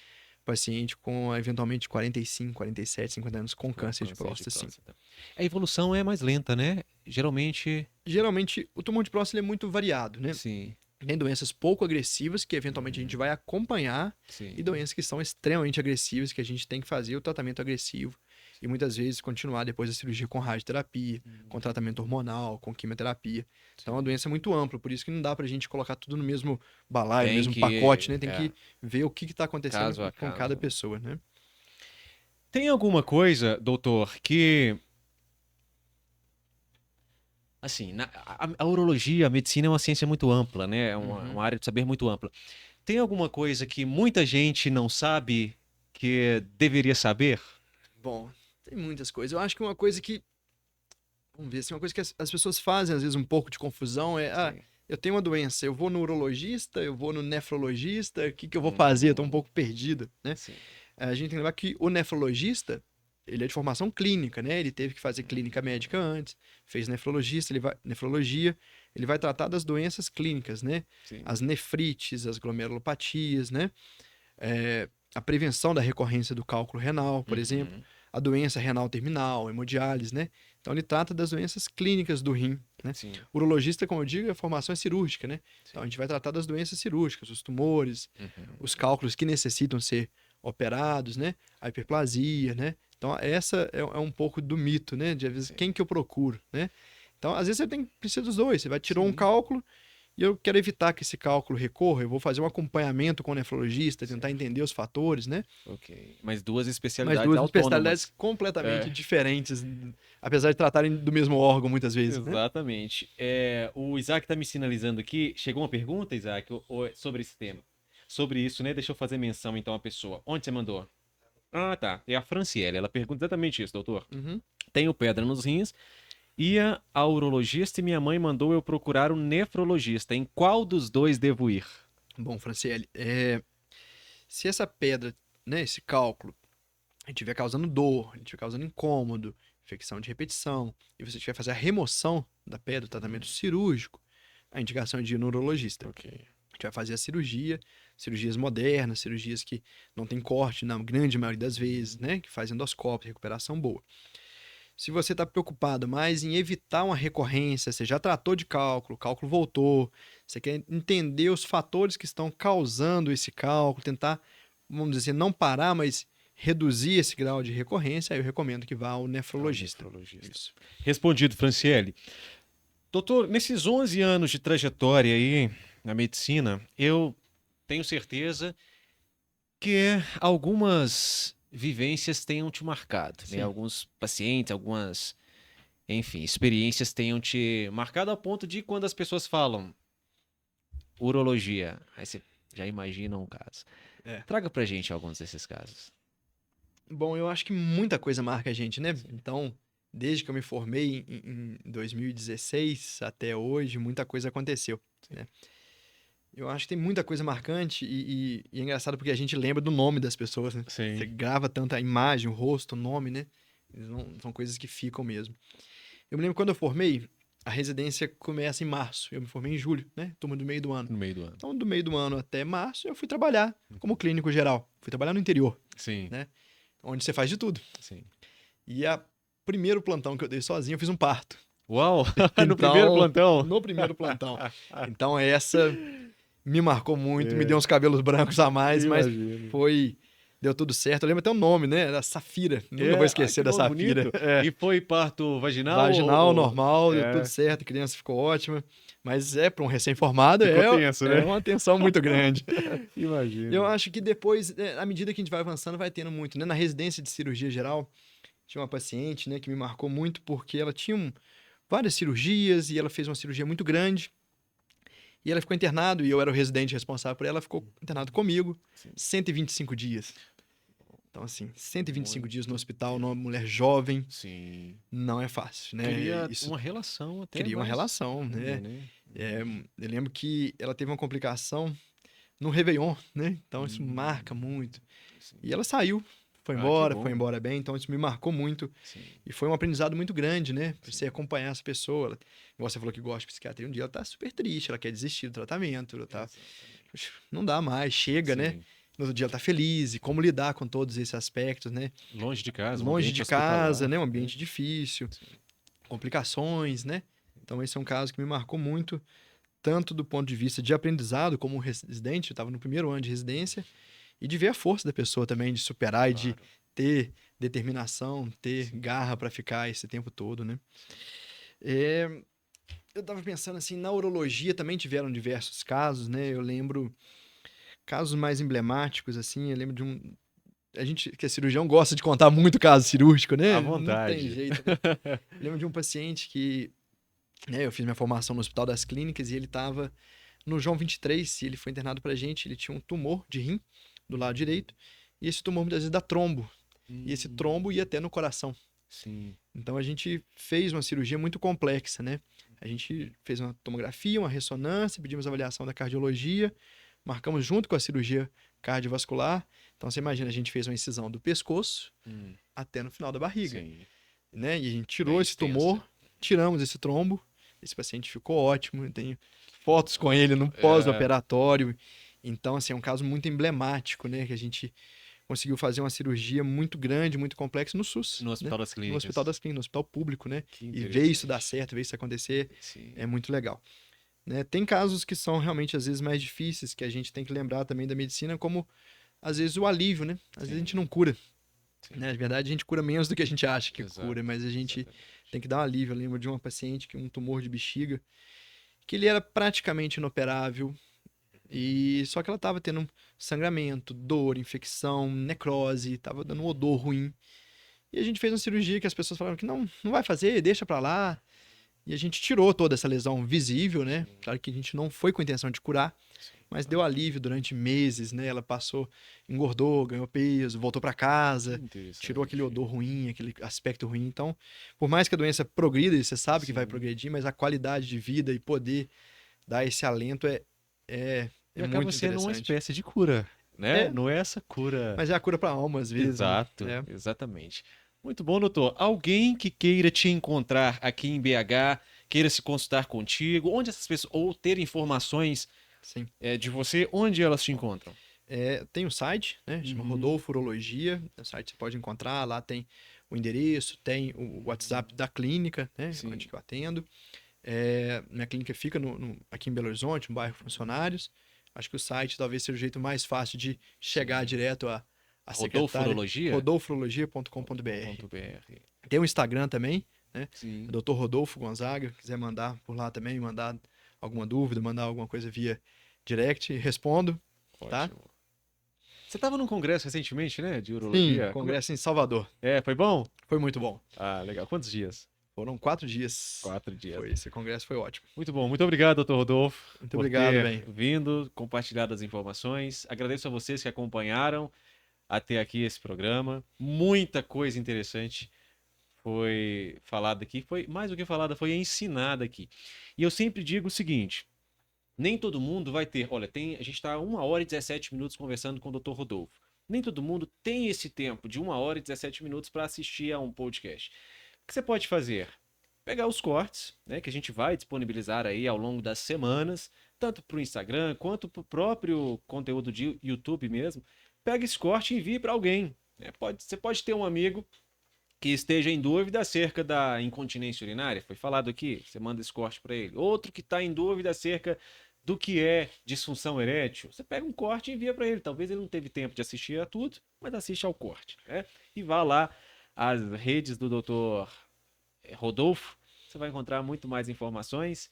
paciente com eventualmente 45, 47, 50 anos com com câncer de câncer de próstata, sim. próstata. A evolução é mais lenta, né? Geralmente, Geralmente, o tumor de próstata ele é muito variado, né? sim. Tem doenças pouco agressivas que eventualmente a gente Uhum. vai acompanhar Sim, e doenças que são extremamente agressivas que a gente tem que fazer o tratamento agressivo e muitas vezes continuar depois da cirurgia com radioterapia, com tratamento hormonal, com quimioterapia. Então é uma sim. doença muito ampla, por isso que não dá pra gente colocar tudo no mesmo balaio, no Tem mesmo pacote, que, né? Tem que ver o que está acontecendo caso a com cada caso. pessoa, né? Tem alguma coisa, doutor, que assim, a urologia, a medicina é uma ciência muito ampla, né? É Uhum. uma área de saber muito ampla. Tem alguma coisa que muita gente não sabe que deveria saber? Bom, tem muitas coisas. Eu acho que uma coisa que, vamos ver, assim, uma coisa que as pessoas fazem, às vezes, um pouco de confusão é, Sim. eu tenho uma doença, eu vou no urologista, eu vou no nefrologista, o que que eu vou fazer? Eu tô um Uhum. pouco perdido, né? Sim. A gente tem que lembrar que o nefrologista, ele é de formação clínica, né? Ele teve que fazer clínica médica antes, fez nefrologia, ele vai tratar das doenças clínicas, né? Sim. As nefrites, as glomerulopatias, né? A prevenção da recorrência do cálculo renal, por exemplo, Uhum. a doença renal terminal, hemodiálise, né? Então ele trata das doenças clínicas do rim, né? Sim. O urologista, como eu digo, a formação é cirúrgica, né? Sim. Então a gente vai tratar das doenças cirúrgicas, os tumores, Uhum. os cálculos que necessitam ser operados, né? A hiperplasia, né? Então essa é um pouco do mito, né? De às vezes Sim. quem que eu procuro, né? Então às vezes precisa dos dois. Você vai tirou um Sim. cálculo e eu quero evitar que esse cálculo recorra. Eu vou fazer um acompanhamento com o nefrologista, tentar Sim. entender os fatores, né? Ok. Mas duas Mas especialidades duas especialidades autônomas. completamente É. diferentes, apesar de tratarem do mesmo órgão muitas vezes, né? Exatamente. O Isaac está me sinalizando aqui. Chegou uma pergunta, Isaac, sobre esse tema. Sobre isso, né? Deixa eu fazer menção então à pessoa. Onde você mandou? Ah, tá. É a Franciele. Ela pergunta exatamente isso, doutor. Uhum. Tenho pedra nos rins. Ia ao urologista e minha mãe mandou eu procurar um nefrologista. Em qual dos dois devo ir? Bom, Franciele, se essa pedra, né, esse cálculo, estiver causando dor, estiver causando incômodo, infecção de repetição, e você tiver fazer a remoção da pedra, o tratamento cirúrgico, a indicação é de ir no urologista. Ok. A gente vai fazer a cirurgia, cirurgias modernas, cirurgias que não tem corte na grande maioria das vezes, né? Que faz endoscópio, recuperação boa. Se você está preocupado mais em evitar uma recorrência, você já tratou de cálculo, o cálculo voltou, você quer entender os fatores que estão causando esse cálculo, tentar, vamos dizer, não parar, mas reduzir esse grau de recorrência, aí eu recomendo que vá ao nefrologista. Isso. Respondido, Franciele. Doutor, nesses 11 anos de trajetória aí na medicina, eu tenho certeza que algumas vivências tenham te marcado, né? Sim. Alguns pacientes, algumas, enfim, experiências tenham te marcado a ponto de quando as pessoas falam urologia, aí você já imagina um caso. É. Traga pra gente alguns desses casos. Bom, eu acho que muita coisa marca a gente, né? Sim. Então, desde que eu me formei em 2016 até hoje, muita coisa aconteceu, né? Eu acho que tem muita coisa marcante e é engraçado porque a gente lembra do nome das pessoas, né? Você Sim. grava tanta imagem, o rosto, o nome, né? São coisas que ficam mesmo. Eu me lembro quando eu formei, a residência começa em março. Eu me formei em julho, né? Turma do meio do ano. No meio do ano. Então, do meio do ano até março, eu fui trabalhar como clínico geral. Fui trabalhar no interior, Sim. né? Onde você faz de tudo. Sim. E a primeiro plantão que eu dei sozinho, eu fiz um parto. Uau! No primeiro Então, plantão. no primeiro plantão. Então, essa me marcou muito, me É. deu uns cabelos brancos a mais, mas Imagino. deu tudo certo. Eu lembro até o nome, né? Era Safira. Nunca vou esquecer Que da nome Safira. bonito. E foi parto vaginal Vaginal, normal, deu tudo É, certo, a criança ficou ótima. Mas para um recém-formado ficou tenso, né? é uma tensão muito grande. Imagino. Eu acho que depois, à medida que a gente vai avançando, vai tendo muito, né? Na residência de cirurgia geral, tinha uma paciente, né, que me marcou muito porque ela tinha várias cirurgias e ela fez uma cirurgia muito grande. E ela ficou internada, e eu era o residente responsável por ela, ficou internado comigo, Sim. 125 dias. Então, assim, 125 Muito dias no hospital, numa mulher jovem, Sim. não é fácil, né? Cria Isso uma relação até cria uma mais relação, funda, né? Eu lembro que ela teve uma complicação no Réveillon, né? Então, isso marca muito. Sim. E ela saiu, Que foi bom. embora bem, então isso me marcou muito. Sim. E foi um aprendizado muito grande, né? Pra você acompanhar essa pessoa. Igual você falou que gosta de psiquiatria, um dia ela tá super triste, ela quer desistir do tratamento, ela tá... Não dá mais, chega, né? Sim. No outro dia ela tá feliz, e como lidar com todos esses aspectos, né? Longe de casa, um Longe ambiente de hospitalar, casa, né? Um ambiente difícil, Sim. complicações, né? Então esse é um caso que me marcou muito, tanto do ponto de vista de aprendizado como residente, eu estava no primeiro ano de residência, e de ver a força da pessoa também, de superar e de Claro. ter determinação, ter garra para ficar esse tempo todo, né? Eu tava pensando assim, na urologia também tiveram diversos casos, né? Eu lembro casos mais emblemáticos, assim, eu lembro de a gente, que é cirurgião, gosta de contar muito caso cirúrgico, né? À Não tem vontade. jeito, né? Eu lembro de um paciente que né? Eu fiz minha formação no Hospital das Clínicas e ele estava no João 23, e ele foi internado pra gente, ele tinha um tumor de rim do lado direito, e esse tumor muitas vezes dá trombo, e esse trombo ia até no coração. Sim. Então a gente fez uma cirurgia muito complexa, né? A gente fez uma tomografia, uma ressonância, pedimos avaliação da cardiologia, marcamos junto com a cirurgia cardiovascular. Então você imagina, a gente fez uma incisão do pescoço até no final da barriga, Sim. né? E a gente tirou Bem esse extensa. tumor, tiramos esse trombo. Esse paciente ficou ótimo, eu tenho fotos com ele no pós-operatório. Então, assim, é um caso muito emblemático, né? Que a gente conseguiu fazer uma cirurgia muito grande, muito complexa no SUS. No Hospital das No Clínicas. Hospital das Clínicas, no hospital público, né? Que E ver interessante. isso dar certo, ver isso acontecer, Sim. é muito legal. Né? Tem casos que são realmente, às vezes, mais difíceis, que a gente tem que lembrar também da medicina, como, às vezes, o alívio, né? Às vezes a gente não cura. Né? Na verdade, a gente cura menos do que a gente acha que Exato, cura, mas a gente exatamente. tem que dar um alívio. Eu lembro de uma paciente que um tumor de bexiga, que ele era praticamente inoperável, e só que ela estava tendo sangramento, dor, infecção, necrose, estava dando um odor ruim. E a gente fez uma cirurgia que as pessoas falaram que não vai fazer, deixa pra lá. E a gente tirou toda essa lesão visível, né? Claro que a gente não foi com a intenção de curar, mas deu alívio durante meses, né? Ela passou, engordou, ganhou peso, voltou pra casa, tirou aquele odor ruim, aquele aspecto ruim. Então, por mais que a doença progrida, e você sabe que vai Sim. progredir, mas a qualidade de vida e poder dar esse alento é E acaba muito sendo uma interessante. espécie de cura, né? É. Não é essa cura. Mas é a cura pra alma, às vezes. né? Exato, É. exatamente. Muito bom, doutor. Alguém que queira te encontrar aqui em BH, queira se consultar contigo, onde essas pessoas, ou ter informações Sim. de você, onde elas te encontram? Tem um site, né? Chama Rodolfo Urologia. O site você pode encontrar, lá tem o endereço, tem o WhatsApp da clínica, né? Sim. Onde que eu atendo. Minha clínica fica aqui em Belo Horizonte, no bairro Funcionários. Acho que o site talvez seja o jeito mais fácil de chegar direto à secretária. Rodolfurologia? rodolfurologia.com.br. Tem o Instagram também, né? Sim. Dr. Rodolfo Gonzaga. Quiser mandar por lá também, mandar alguma dúvida, mandar alguma coisa via direct, respondo. Tá? Ótimo. Você estava num congresso recentemente, né? De Sim, urologia. congresso em Salvador. Foi bom? Foi muito bom. Ah, legal. Quantos dias? Foram 4 dias. 4 dias. Esse congresso foi ótimo. Muito bom. Muito obrigado, doutor Rodolfo. Muito por obrigado, ter bem. vindo, compartilhado as informações. Agradeço a vocês que acompanharam até aqui esse programa. Muita coisa interessante foi falada aqui. Foi mais do que falada, foi ensinada aqui. E eu sempre digo o seguinte: nem todo mundo vai ter. Olha, a gente está 1 hora e 17 minutos conversando com o doutor Rodolfo. Nem todo mundo tem esse tempo de 1 hora e 17 minutos para assistir a um podcast. O que você pode fazer? Pegar os cortes, né, que a gente vai disponibilizar aí ao longo das semanas, tanto para o Instagram quanto para o próprio conteúdo de YouTube mesmo. Pega esse corte e envie para alguém. Né? Você pode ter um amigo que esteja em dúvida acerca da incontinência urinária, foi falado aqui, você manda esse corte para ele. Outro que está em dúvida acerca do que é disfunção erétil, você pega um corte e envia para ele. Talvez ele não teve tempo de assistir a tudo, mas assiste ao corte. Né? E vá lá às redes do Dr. Rodolfo, você vai encontrar muito mais informações.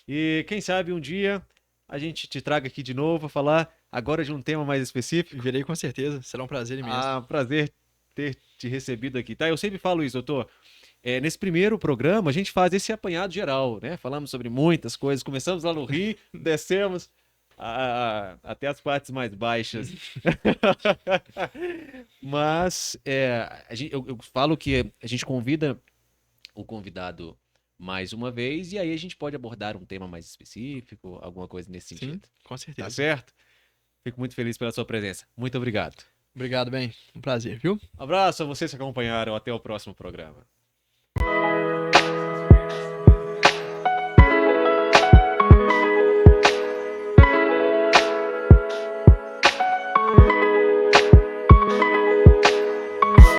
E quem sabe um dia a gente te traga aqui de novo a falar agora de um tema mais específico. Virei com certeza, será um prazer imenso. Prazer ter te recebido aqui, tá? Eu sempre falo isso, doutor. Nesse primeiro programa, a gente faz esse apanhado geral, né? Falamos sobre muitas coisas. Começamos lá no Rio, descemos até as partes mais baixas. Mas eu falo que a gente convida o convidado mais uma vez e aí a gente pode abordar um tema mais específico, alguma coisa nesse sentido. Sim, com certeza. Tá certo? Fico muito feliz pela sua presença. Muito obrigado. Obrigado, bem. Um prazer, viu? Abraço a vocês que acompanharam. Até o próximo programa.